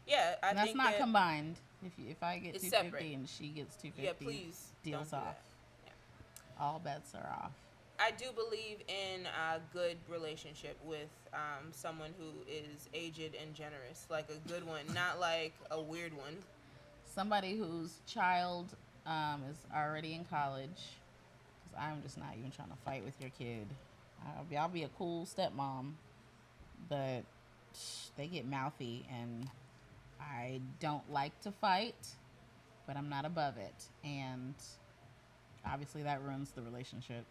yeah, I And that's think not that combined. If I get It's 250 separate. and she gets 250, Yeah, please deals don't do off. that. Yeah. All bets are off. I do believe in a good relationship with someone who is aged and generous, like a good one, not like a weird one. Somebody whose child is already in college, because I'm just not even trying to fight with your kid. I'll be a cool stepmom, but they get mouthy, and I don't like to fight, but I'm not above it. And obviously that ruins the relationship,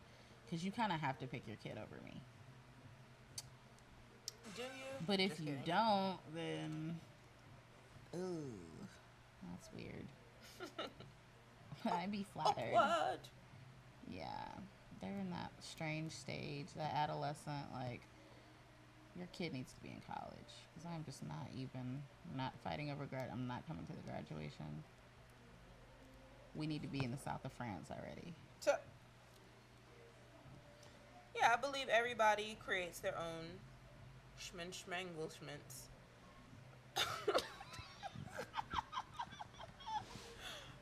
because you kind of have to pick your kid over me. Do you? But if Just you kidding. don't, then ooh, that's weird. I'd be flattered. What? Yeah, they're in that strange stage, that adolescent, like, your kid needs to be in college, because I'm just not fighting over I'm not coming to the graduation. We need to be in the south of France already. So, yeah, I believe everybody creates their own schmangleshments.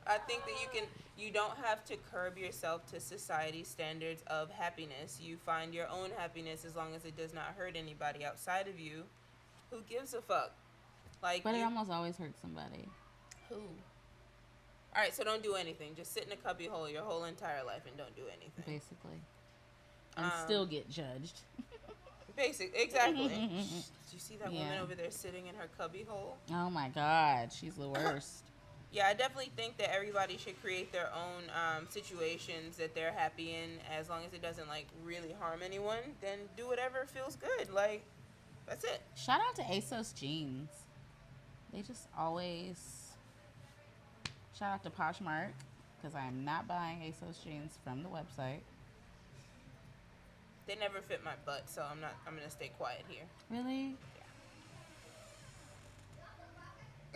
I think that you don't have to curb yourself to society's standards of happiness. You find your own happiness as long as it does not hurt anybody outside of you. Who gives a fuck? Like, But it almost always hurts somebody. who? All right, so don't do anything. Just sit in a cubby hole your whole entire life and don't do anything. Basically. And still get judged. Exactly. Did you see that woman Yeah. over there sitting in her cubby hole? Oh my God, she's the worst. Yeah, I definitely think that everybody should create their own situations that they're happy in, as long as it doesn't like really harm anyone. Then do whatever feels good. Like, that's it. Shout out to ASOS jeans. They just always. Shout out to Poshmark, because I am not buying ASOS jeans from the website. They never fit my butt, so I'm gonna stay quiet here. Really?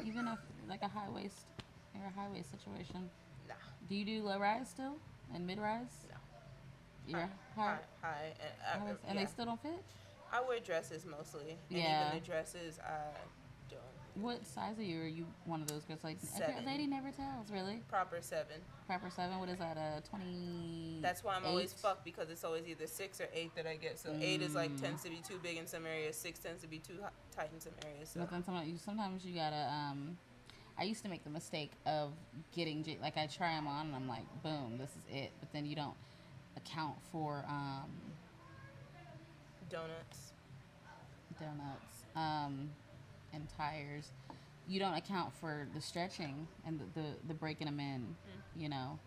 Even if like a high waist situation. Nah. Do you do low rise still and mid rise? No. You're high, Hi. and Yeah. they still don't fit. I wear dresses mostly. And Yeah. even the dresses, I don't. What size are you? Are you one of those girls like a 7. lady never tells? Really? Proper 7. Proper 7. What is that? 20. That's why I'm always fucked, because it's always either 6 or 8 that I get. So 8 is like tends to be too big in some areas. 6 tends to be too tight in some areas. So But then sometimes you gotta. I used to make the mistake of getting like I try them on and I'm like, boom, this is it. But then you don't account for donuts. donuts, and tires, you don't account for the stretching and the breaking them in, you know.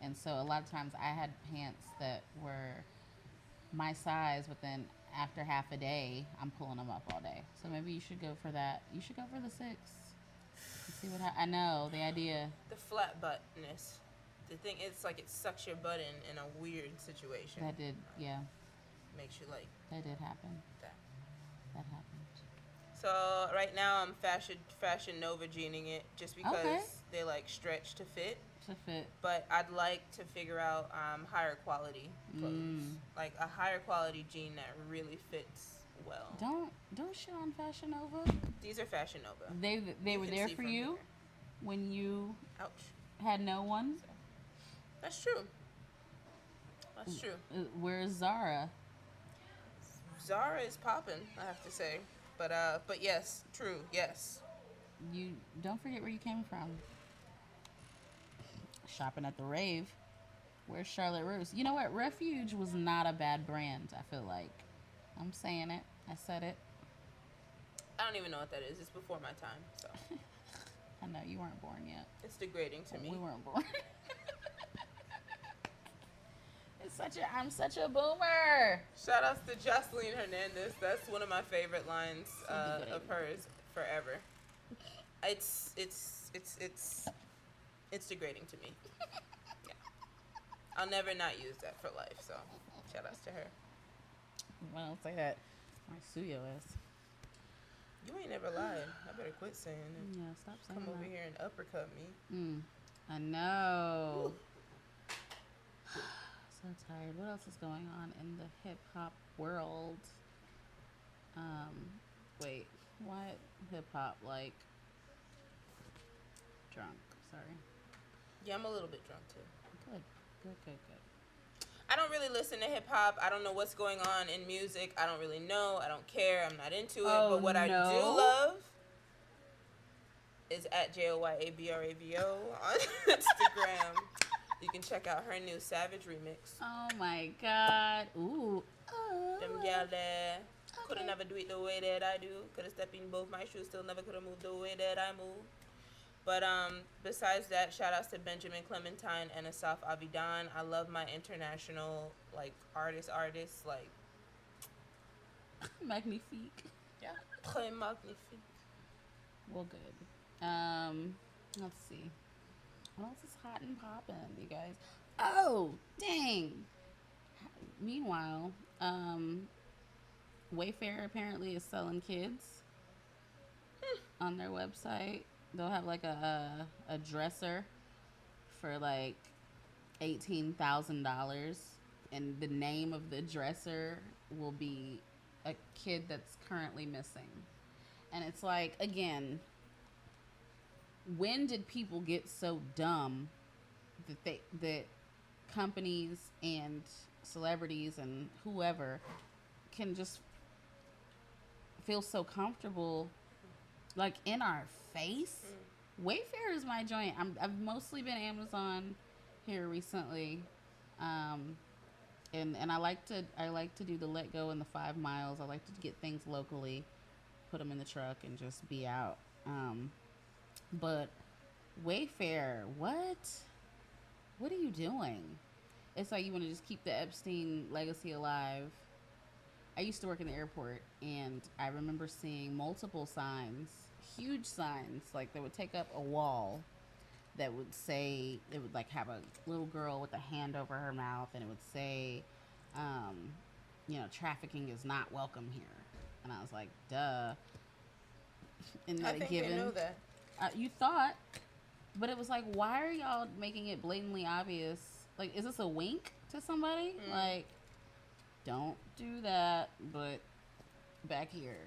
And so a lot of times I had pants that were my size, but then after half a day, I'm pulling them up all day. So maybe you should go for that. You should go for the 6. And see what I know the idea. The flat buttness. The thing is, like, it sucks your butt in a weird situation. That did, yeah, Makes you like that did happen. that. That happened. So right now I'm fashion Nova jeaning it just because Okay. they like stretch to fit. To fit. But I'd like to figure out higher quality clothes, like a higher quality jean that really fits well. Don't shit on Fashion Nova. These are Fashion Nova. They You were can there see for from you here. when you Ouch. had no one. That's true. That's true. Where's Zara? Zara is popping, I have to say. But yes, true. Yes. You don't forget where you came from. Shopping at the rave. Where's Charlotte Russe? You know what? Refuge was not a bad brand, I feel like. I'm saying it. I said it. I don't even know what that is. It's before my time, so I know you weren't born yet. it's degrading to me. We weren't born. I'm such a boomer. Shout outs to Jocelyn Hernandez. That's one of my favorite lines of hers forever. It's degrading to me. Yeah. I'll never not use that for life. So shout outs to her. Well, don't say that. I sue your ass. You ain't never lied. I better quit saying it. Yeah, stop saying Come over that. here and uppercut me. I know. So tired. What else is going on in the hip hop world? Wait, what hip hop like? Drunk. Sorry. Yeah, I'm a little bit drunk too. Good. I don't really listen to hip hop. I don't know what's going on in music. I don't really know. I don't care. I'm not into it. Oh, but what I do no. love is at JOYABRAVO on Instagram. You can check out her new Savage remix. Oh my God. Ooh. Them gal there could've never do it the way that I do. Could've stepped in both my shoes, still never could've moved the way that I move. But besides that, shout outs to Benjamin Clementine and Asaf Avidan. I love my international like artists like Magnifique. yeah, très magnifique. Well, good. Let's see. What else is hot and poppin', you guys? Oh, dang. Meanwhile, Wayfair apparently is selling kids on their website. They'll have like a dresser for like $18,000, and the name of the dresser will be a kid that's currently missing. And it's like, again, when did people get so dumb that companies and celebrities and whoever can just feel so comfortable, like, in our face? Wayfair is my joint. I've mostly been Amazon here recently, and I like to do the let go in the 5 miles. I like to get things locally, put them in the truck, and just be out. But Wayfair, what are you doing? It's like you want to just keep the Epstein legacy alive. I used to work in the airport, and I remember seeing multiple signs, huge signs, like they would take up a wall that would say, it would like have a little girl with a hand over her mouth, and it would say, trafficking is not welcome here. And I was like, duh. Isn't that I a think given? they know that. You thought, but it was like, why are y'all making it blatantly obvious? Like, is this a wink to somebody? Like, don't do that, but back here,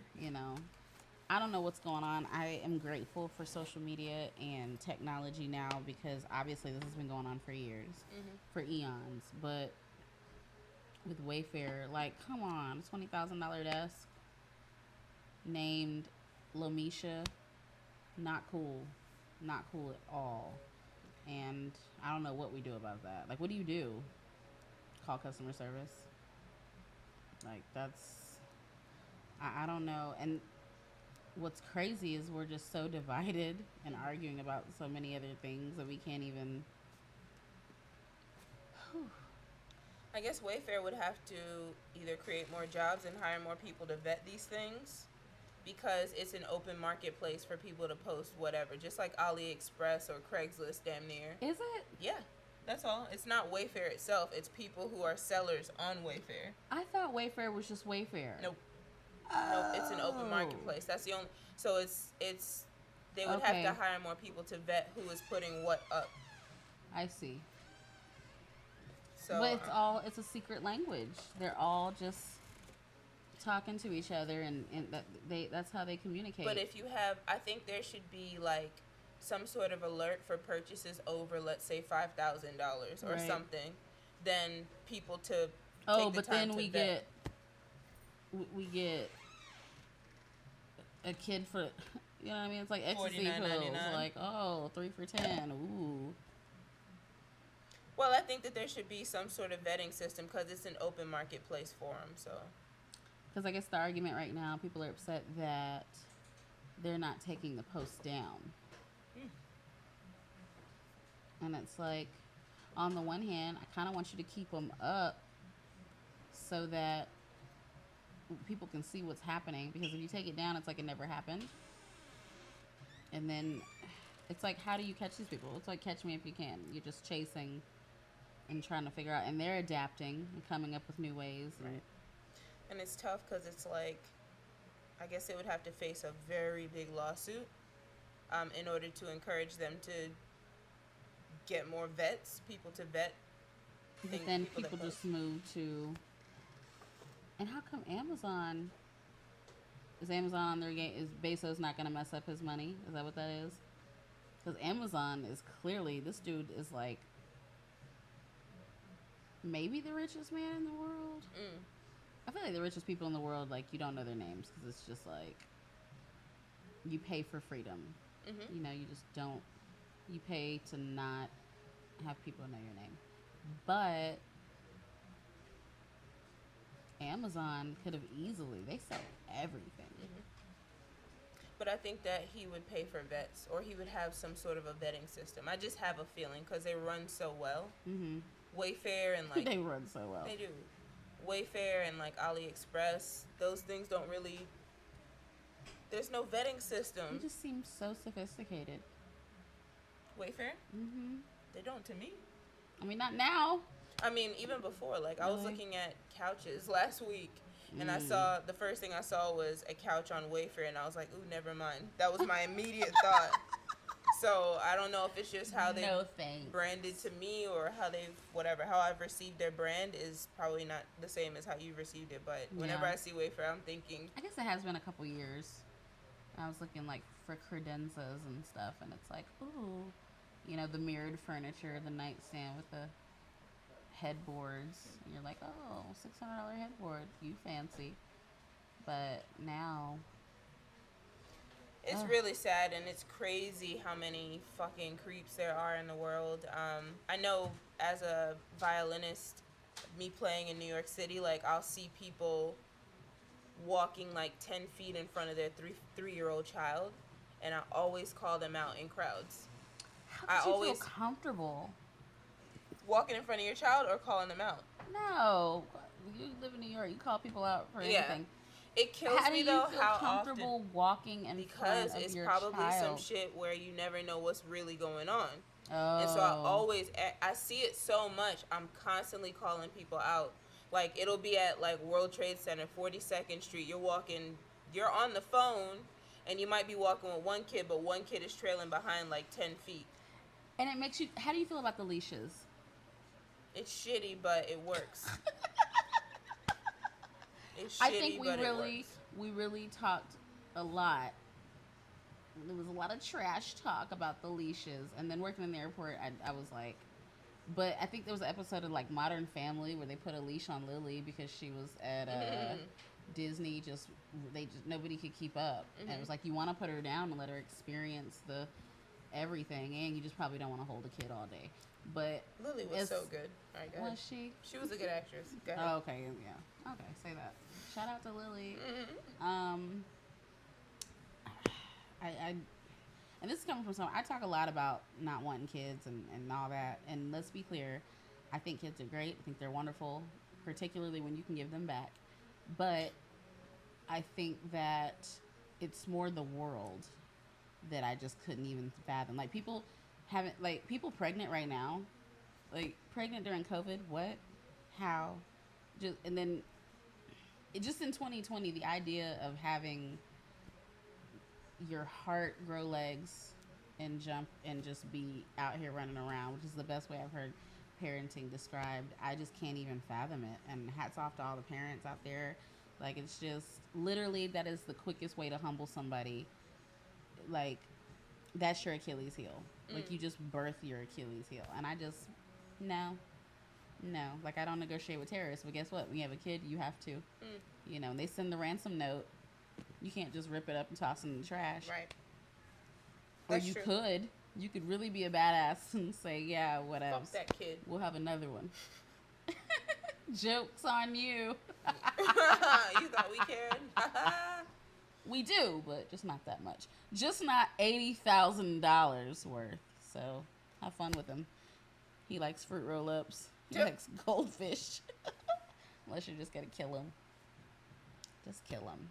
I don't know what's going on. I am grateful for social media and technology now, because obviously this has been going on for years, for eons. But with Wayfair, like, come on, $20,000 desk named Lamisha, not cool at all. And I don't know what we do about that. Like, what do you do? Call customer service? Like, I don't know. And what's crazy is we're just so divided and arguing about so many other things that we can't even. I guess Wayfair would have to either create more jobs and hire more people to vet these things, because it's an open marketplace for people to post whatever, just like AliExpress or Craigslist damn near. Is it? Yeah, that's all. It's not Wayfair itself. It's people who are sellers on Wayfair. I thought Wayfair was just Wayfair. Nope. Nope, it's an open marketplace. That's the only. So it's they would have Okay. to hire more people to vet who is putting what up. I see. So But it's a secret language. They're all just talking to each other, and that's how they communicate. But if you have, I think there should be like some sort of alert for purchases over, let's say, $5,000 or Right. something, then people to oh, take the but time then to we vet. we get a kid for, you know what I mean? It's like ecstasy pills. $49.99. Like, oh, 3 for $10. Ooh. Well, I think that there should be some sort of vetting system because it's an open marketplace forum. So Because I guess the argument right now, people are upset that they're not taking the posts down. And it's like, on the one hand, I kind of want you to keep them up so that people can see what's happening. Because if you take it down, it's like it never happened. And then it's like, how do you catch these people? It's like Catch Me If You Can. You're just chasing and trying to figure out. And they're adapting and coming up with new ways. And Right. And it's tough because it's like, I guess they would have to face a very big lawsuit in order to encourage them to get more vets, people to vet. But then people that people post. just move to. And how come Amazon? Is Amazon on their game? Is Bezos not going to mess up his money? Is that what that is? Because Amazon is clearly, this dude is like maybe the richest man in the world. Mm. I feel like the richest people in the world, like, you don't know their names because it's just like you pay for freedom. Mhm. You know, you just don't. You pay to not have people know your name. But Amazon could have easily, they sell everything. But I think that he would pay for vets, or he would have some sort of a vetting system. I just have a feeling because they run so well. Mm-hmm. Wayfair and like They run so well. they do. Wayfair and like AliExpress, those things don't really. There's no vetting It system. just seems so sophisticated. Wayfair, Mm-hmm. they don't to me. I mean, not now. I mean, even before, like I was Really? looking at couches last week, and I saw the first thing I saw was a couch on Wayfair, and I was like, ooh, never mind. That was my immediate thought. So I don't know if it's just how they No thanks. branded to me, or how they've whatever, how I've received their brand is probably not the same as how you received it. But whenever Yeah. I see Wayfair, I'm thinking, I guess it has been a couple years. I was looking like for credenzas and stuff, and it's like, ooh, you know, the mirrored furniture, the nightstand with the headboards. And you're like, oh, $600 headboard, you fancy. But now, it's Ugh. really sad, and it's crazy how many fucking creeps there are in the world. I know as a violinist, me playing in New York City, like I'll see people walking like 10 feet in front of their three-year-old child, and I always call them out in crowds. how I could you always- feel comfortable? Walking in front of your child or calling them out. No, you live in New York. You call people out for Yeah. anything. It kills How do me you though feel how comfortable often, walking in because front of it's your probably some child? shit where you never know what's really going on. Oh. And so I always, I see it so much, I'm constantly calling people out. Like, it'll be at, like, World Trade Center, 42nd Street. You're walking, you're on the phone, and you might be walking with one kid, but one kid is trailing behind, like, 10 feet. And it makes you. How do you feel about the leashes? It's shitty, but it works. It's shitty, I think but it works. we really talked a lot. There was a lot of trash talk about the leashes, and then working in the airport, I was like, but I think there was an episode of like Modern Family where they put a leash on Lily because she was at Disney. Just nobody could keep up, and it was like, you want to put her down and let her experience the everything, and you just probably don't want to hold a kid all day. But Lily was it's- so good. All right, go ahead. was she? She was a good actress. Go ahead. Oh, okay, yeah. Okay, say that. Shout out to Lily. and this is coming from someone, I talk a lot about not wanting kids and all that. And let's be clear, I think kids are great. I think they're wonderful, particularly when you can give them back. But I think that it's more the world that I just couldn't even fathom. Like people people pregnant right now, like pregnant during COVID. What? How? Just and then it just in 2020, the idea of having your heart grow legs and jump and just be out here running around, which is the best way I've heard parenting described. I just can't even fathom it. And hats off to all the parents out there. Like, it's just literally that is the quickest way to humble somebody. Like, that's your Achilles heel. Like, you just birth your Achilles heel. And I just, no. Like, I don't negotiate with terrorists, but guess what? When you have a kid, you have to. You know, and they send the ransom note. You can't just rip it up and toss it in the trash. Right. Or That's you true. could. You could really be a badass and say, yeah, what else? Fuck that kid. We'll have another one. Joke's on you. You thought we cared? We do, but just not that much. Just not $80,000 worth. So have fun with him. He likes fruit roll-ups. He Yep. likes goldfish. Unless you're just going to kill him. Just kill him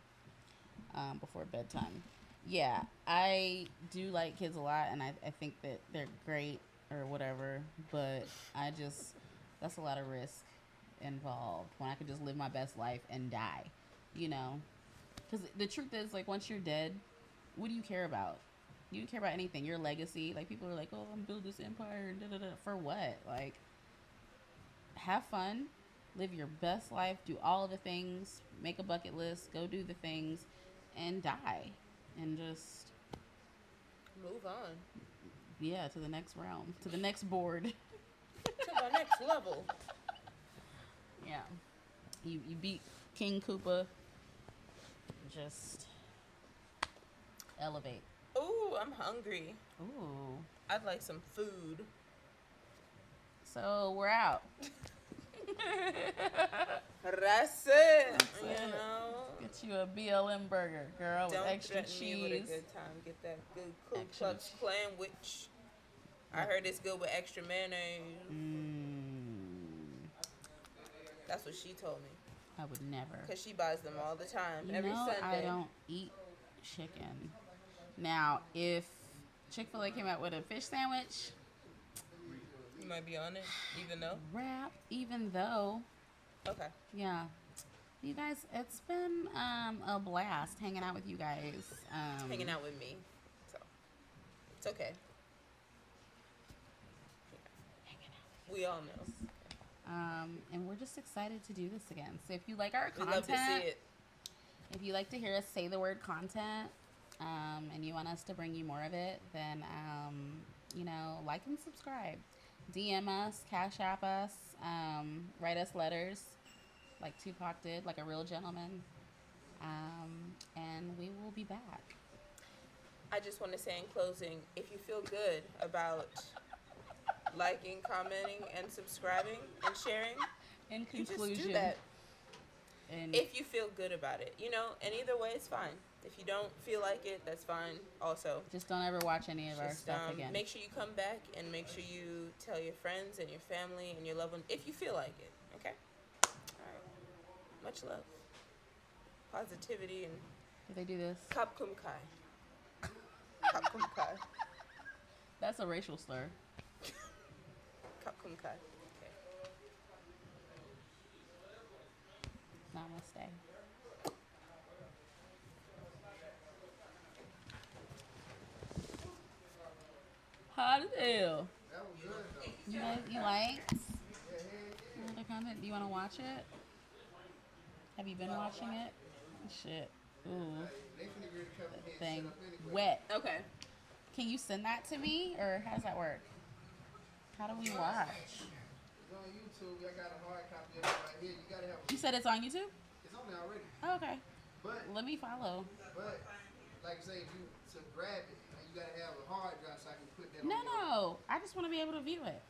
before bedtime. Yeah, I do like kids a lot, and I think that they're great or whatever, but that's a lot of risk involved when I could just live my best life and die, you know? Because the truth is, like, once you're dead, what do you care about? You don't care about anything. Your legacy. Like, people are like, oh, I'm building this empire, and da-da-da. For what? Like, have fun. Live your best life. Do all of the things. Make a bucket list. Go do the things. And die. And just... Move on. Yeah, to the next realm. To the next board. To the next level. Yeah. You beat King Koopa. Just... elevate. Ooh, I'm hungry. Ooh. I'd like some food. So, we're out. That's it. That's You it. know. Get you a BLM burger, girl, with Don't extra threaten me with a cheese. good time. Get that good Ku Extra Klux Klan, which I heard it's good with extra mayonnaise. That's what she told me. I would never. Because she buys them all the time, You every know, Sunday. I don't eat chicken. Now, if Chick-fil-A came out with a fish sandwich, You might be on it, even though. wrap, even though, Okay. yeah. You guys, it's been a blast hanging out with you guys. Hanging out with me. So, it's okay. We all know. And we're just excited to do this again. So if you like our We content, love to see it. if you like to hear us say the word content, and you want us to bring you more of it, then, you know, like and subscribe. DM us, Cash App us, write us letters like Tupac did, like a real gentleman. And we will be back. I just want to say in closing, if you feel good about liking, commenting, and subscribing and sharing, In you just conclusion, do that. and If you feel good about it, you know, and either way, it's fine. If you don't feel like it, that's fine also. just don't ever watch any of our Just stuff again. make sure you come back and make sure you tell your friends and your family and your loved ones if you feel like it. Okay? All right. Much love. Positivity and Did they do this? Kap Kum Kai. Kap Kum Kai. That's a racial slur. Kap Kum Kai. Okay. Namaste. Hot as hell. That was good though. You guys, you liked the content? Do you want to watch it? Have you been watching it? Shit. Ooh, They finna get ready to come in here and thing set up anyway. wet. Okay. Can you send that to me, or how does that work? How do we watch? It's on YouTube. I got a hard copy of it right here. You gotta have. You said it's on YouTube? It's on there already. Oh, okay. But Let me follow. like I say, if you to grab it, you gotta have a hard drive so I can put that. No, on your- no. I just want to be able to view it.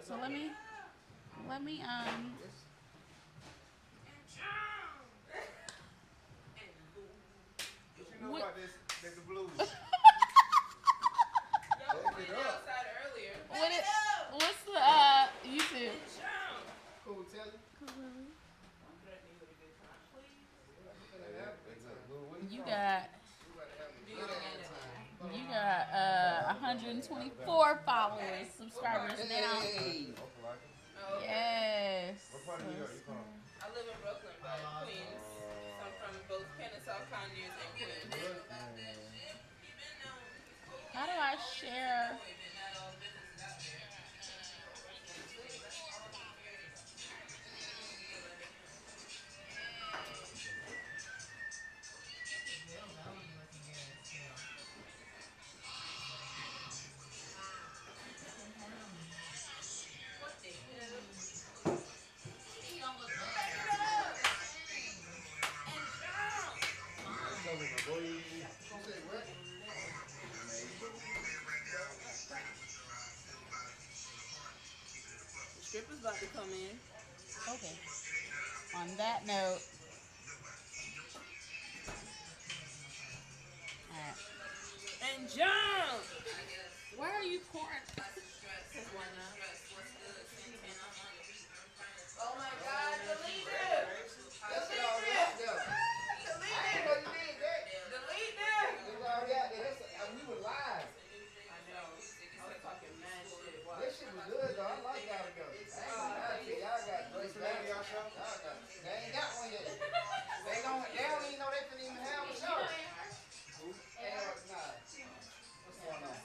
So let me. It's- What you know What- about this? That's the blues. 124 followers, subscribers now. Hey. Opelika. Oh, okay. Yes. What part of New York you from? I live in Brooklyn, but Queens. So I'm from both Kennesaw, Conyers, and Queens. How do I share? Strippers about to come in. Okay. On that note. Alright. And jump! Why are you pouring? Cause why not? Oh my God, delete it! That's it already out there. I didn't know you did that. Delete it! It's already out there. We were live. I know. I was talking mad shit. This shit was good though. I like y'all together. I ain't gonna lie to you. Y'all got great Name y'all balance. show? They ain't got one yet. They don't even know they couldn't even have a show. Who? Nah. What's going on?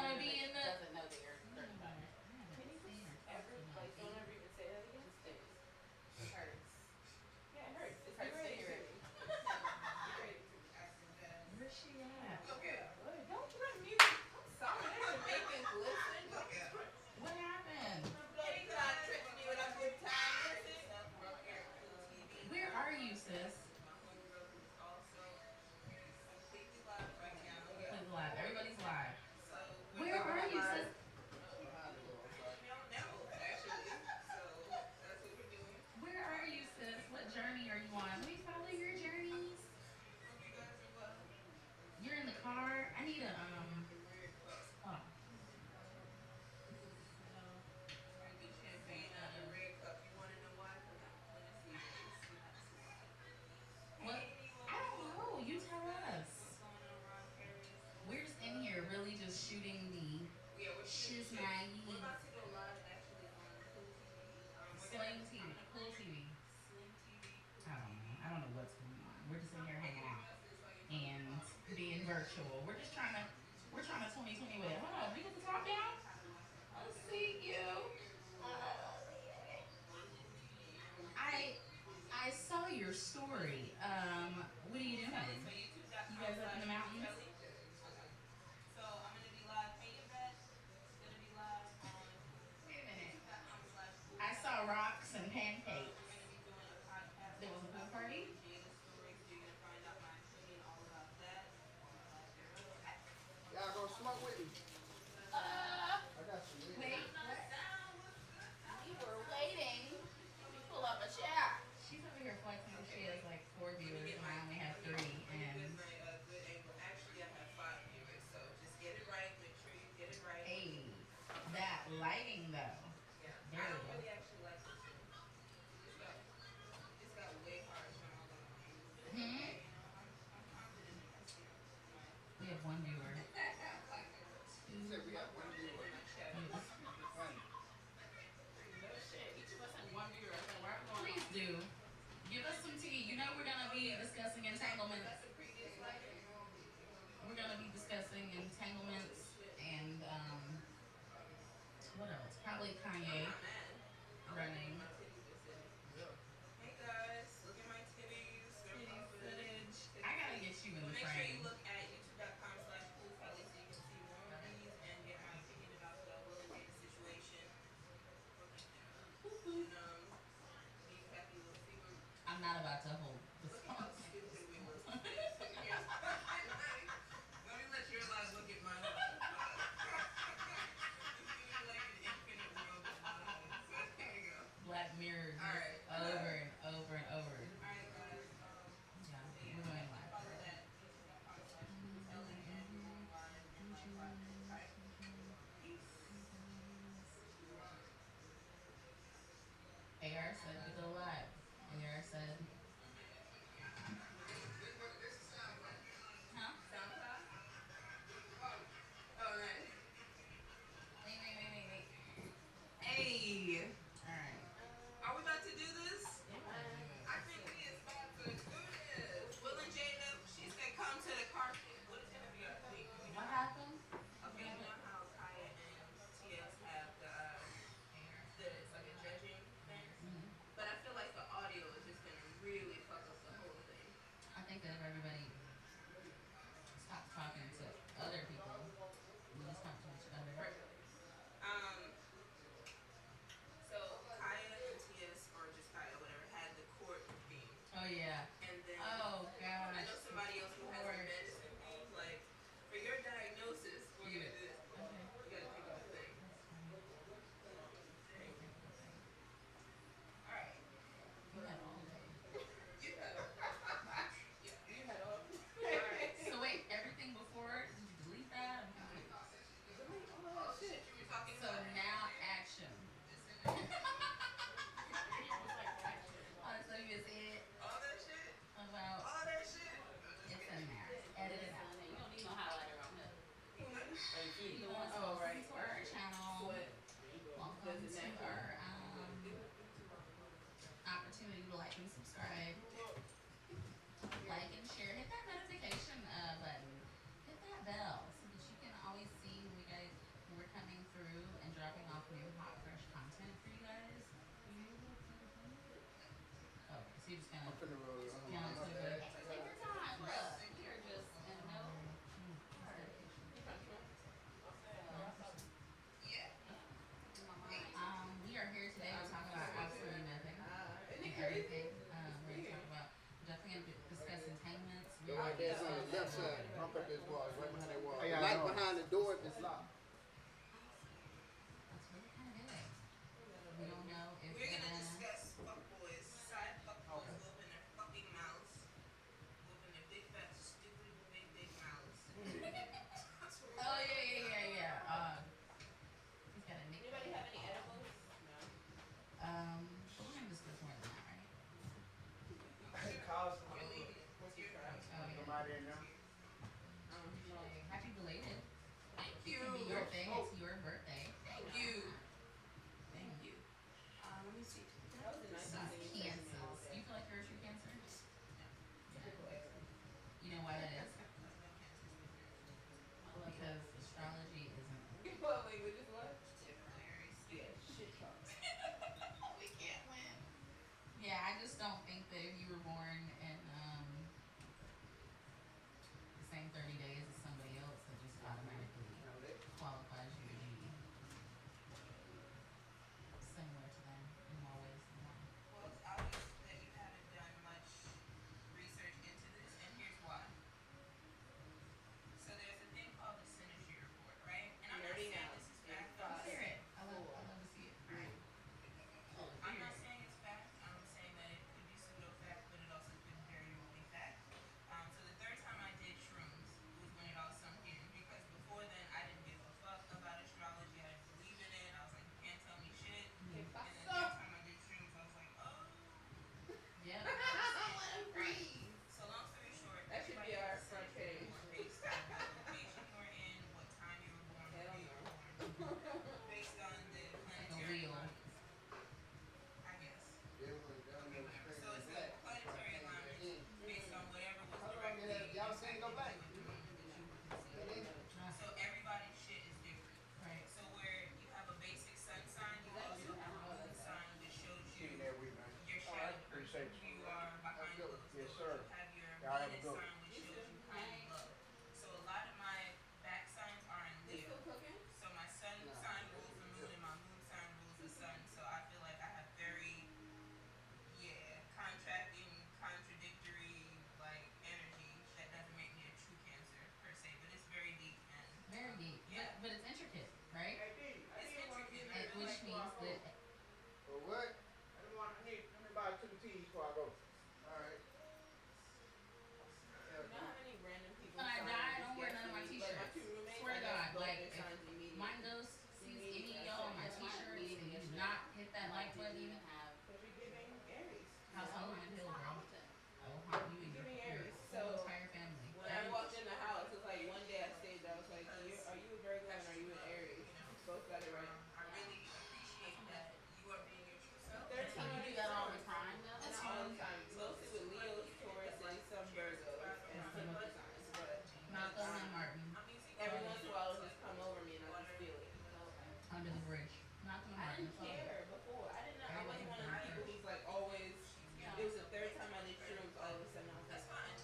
want to be in the. doesn't know that you're 35. Can you just ever, like, don't ever even say that again? Just stays. It hurts. Yeah, it hurts. It hurts to hear it. Where's she at? What? Don't let music. I'm sorry. Jamaicans listen. What happened? Hey, God, tripping you with a good time. Listen. Where are you, sis? Please live. Everybody's live. Where are you, sis? Behind the door, I'm sorry. Where are you, sis? What journey are you on? Let me follow your journeys. You're in the car. I need a hold on. What? I don't know. You tell us. We're just in here really just shooting the shiznai Sling TV, Cool TV. I don't know what's going on. We're just in here hanging out and being virtual. We're trying to 2020 with it. Hold on, we get the top down? Let's see you. I saw your story. What are you doing? You guys up in the mountains? Wait a minute. I saw rocks and pancakes. There was a pool party? Y'all gonna smoke with me? I got some weed. Wait, what? We were waiting. Let me pull up a chair. She's over here flexing that she has like 4 viewers and I only have 3. And hey, that lighting though. There we go. Hmm? We have 1 viewer. He said we got one viewer. Funny. Each of us had one viewer. I said, why are we going Please do. Give us some tea. You know we're gonna be discussing entanglements. We're gonna be discussing entanglements and what else? Probably Kanye running. Hey guys, look at my titties. Titty footage. I gotta get you in the Make sure frame. you look at youtube.com/coolkelly so you can see more of these and get my opinion about the Will and Jada situation. And me, Kathy, will see what. I'm not about to hold this Look at how phone. stupid we look. Let me let your live look at mine. You see me like an infinite world of models. There you go. Black Mirror All right. over and over and over. Alright guys, Yeah, we're going live. follow that youtube.com/coolkelly and we're going live in like 5 minutes, alright? Peace. AR said to go live. AR said. Huh? SoundCloud? Oh, nice. Wait. Hey! Alright. Are we about to do this? Yeah. I think we is about to do this. Will and Jada, she said come to the carpet. What is gonna be our week? What happened? Okay, you know how Kaya and TS have it's like a judging thing? Mhm. But I feel like the audio is just gonna really I'm finna roll it. Yeah, My so bad. good. Take your time. Look, we are just in no dedication. You kind of small. We are here today to talk about absolutely nothing Isn't and it everything. crazy? We're going to talk about, definitely going to discuss entanglements. The We're right going to there's on discuss, the left side. Bump up this wall. It's right behind that wall. How The y'all light doing? behind the door is locked. that's really kind of big. We don't know if We're they're gonna gonna, discuss fuckboys, side fuckboys who open their fucking mouths, who open their big fat stupid big mouths. That's what we're oh talking yeah. He's got a Anybody nickname. have any edibles? No. But we're gonna discuss more than that, right? Cause You're leaving. What's your crap? Oh yeah. Somebody in there. No. Happy belated. Thank It you. can be your thing. It's your birthday. Thank you. Thank You. Let me see. That was the nicest Some thing you said to me all cancers. day. You feel like you're a true cancer? Typical exes. You know why that is? I love Because astrology isn't. Love language is what? Typical Aries. Yeah, shit talk. We can't win. Yeah, I just don't think that if you were born in the same 30 days as somebody else, that just automatically qualifies you to be similar to them in more ways than one. Well, it's obvious that you haven't done much research into this, and here's why. So there's a thing called the Synergy Report, right? And I'm not saying this is fact. Let's hear it. I love to see it. Right. I'm not saying it's fact. I'm saying that it could be pseudo fact, but it also could very well be fact. So the third time I did shrooms was when it all sunk in, because before then I didn't give a fuck about astrology. I didn't believe in it. I was like, you can't tell me shit. And then the third time I did shrooms, I was like, oh. Yeah. So long story short, That should be our front page. based on what location you were in, what time you were born, Hell where you no. were born, based on the Like a planetary wheel. alignments, I guess. They was down there So screaming it's the black. planetary alignments based on whatever was How long directly did y'all seen go back? impacted the moon that you would conceive. So everybody's shit is different. Right. So where you have a basic sun sign, you also have a moon sign, which shows you Keep that with man. your shadow, Appreciate who you are behind good. closed Yes, doors. sir. You have your Y'all have a Venus good one. sign, which shows you kind of love. So a lot of my back signs are in You Leo. still cooking? So my sun sign rules the moon, and my moon sign rules the sun. So I feel like I have very, contracting, contradictory, like energy that doesn't make me a true Cancer per se, but it's very deep and Very deep. Yeah. But it's intricate, right? it's intricate. Which means that For what? I don't want to hit. Let me buy 2 teas before I go. Alright. You know how many random people when I sign die, I just don't wear get none of my to me? t-shirts. Like my two roommates, Swear to I just God, broke like their if signs immediately. mine goes sees any of y'all on my t-shirts and you do not hit that like button even, Because you're giving Aries. house home and hill, bro. I will haunt you and You're your, giving your Aries. whole So entire family. when I walked in the house, it was like one day I stayed there. I was like, are you a Virgo and are you an Aries? Both got it right. I really appreciate that you are being your true self. Third So time you I do did that all the shrooms. time though? Not all the time. Mostly with Leos, Taurus, and some Virgos and some other signs. But Malcolm and Martin. I'm using every once in a while it'll just come over me and I just feel it. Under the bridge. Malcolm and I Martin. didn't care before. I didn't know. I wasn't one of the people who's like always. It was the third time I did shrooms. All of a sudden I was That's like, fine.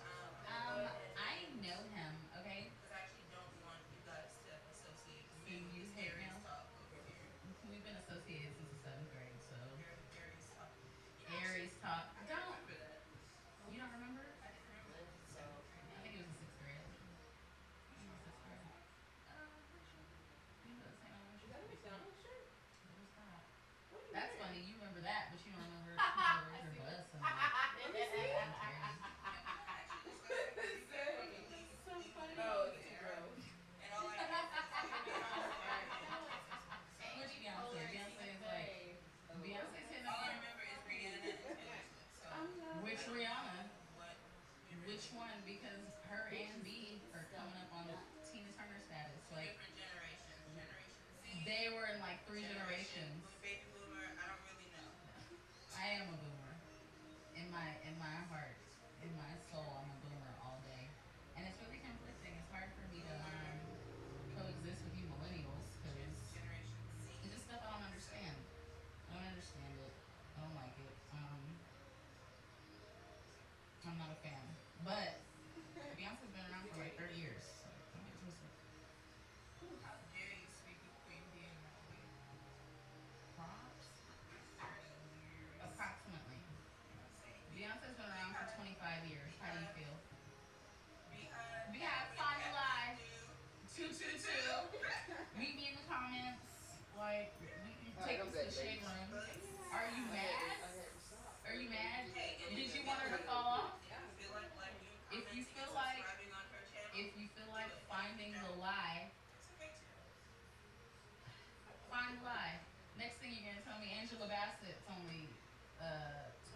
I know him, okay? Because I actually don't want you guys to associate So me you with hate Aries him? talk over here. We've been associated since the 7th grade, so Aries talk. Aries talk. I Don't remember that. you don't remember? I didn't remember that. So I think it was the 6th grade. I think it was 6th grade. You know the same is that a McDonald's shirt? What was that? What do you That's wear? funny. You remember that, but you don't remember your bus and Let me see. It's so funny. Oh, it's too gross. And all I know Which Beyonce? Beyonce is like Beyonce's hitting all I on remember is Rihanna and Taylor Swift. So I'm not. which Rihanna? what? Which one? Because her and B are coming up on Tina Turner status. Like Different generations. Generation Z. they were in like 3 generations. Baby boomer. I don't really know. I am a boomer. In my heart, in my soul, I'm a boomer all day, and it's really conflicting. It's hard for me to coexist with you millennials because Generation Z. it's just stuff I don't understand. I don't understand it. I don't like it.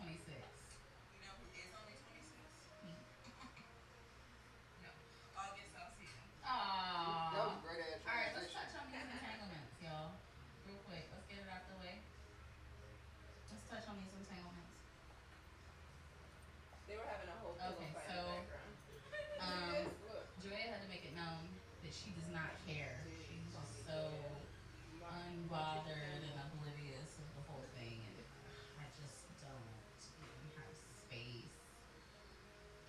26. You know who is only 26? No. August Alsina. That was Aww. a great ass All right, let's transition. touch on these entanglements, y'all. Real quick. Let's get it out the way. Let's touch on these entanglements. They were having a whole pillow Okay, fight in so, the background. Look. Joya had to make it known that she does not care. She's just so unbothered and oblivious of the whole thing, and I just don't even have space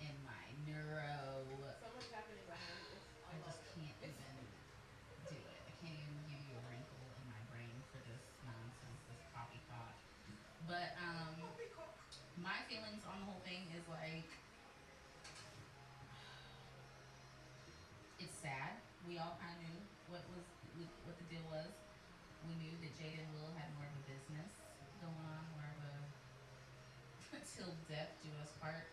in my neuro. So much happening behind this. I just can't even do it. I can't even give you a wrinkle in my brain for this nonsense, this poppycock. But my feelings on the whole thing is like, it's sad. We all kind of knew what the deal was. We knew that Jada and Will had more of a business going on, more of a till death do us part.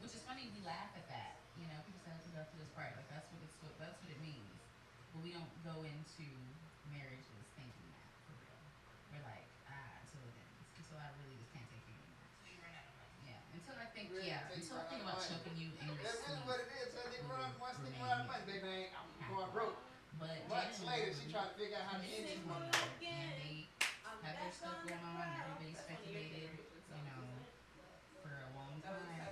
Which is funny. We laugh at that. You know, people say till death do us part. Like that's what it means. But we don't go into marriages thinking that for real. We're like, until it ends. Until I really just can't take you anymore. So you run out of money. Yeah. Until I think, Really yeah. take Until I you think right about out of choking you in your That's really sleep. what it is. Tell nigga run one stick around the money, baby. I'm going broke. But Months Jada later, and she Will trying to figure out how to end this and money. they have their stuff going on. Everybody speculated, you know, for a long time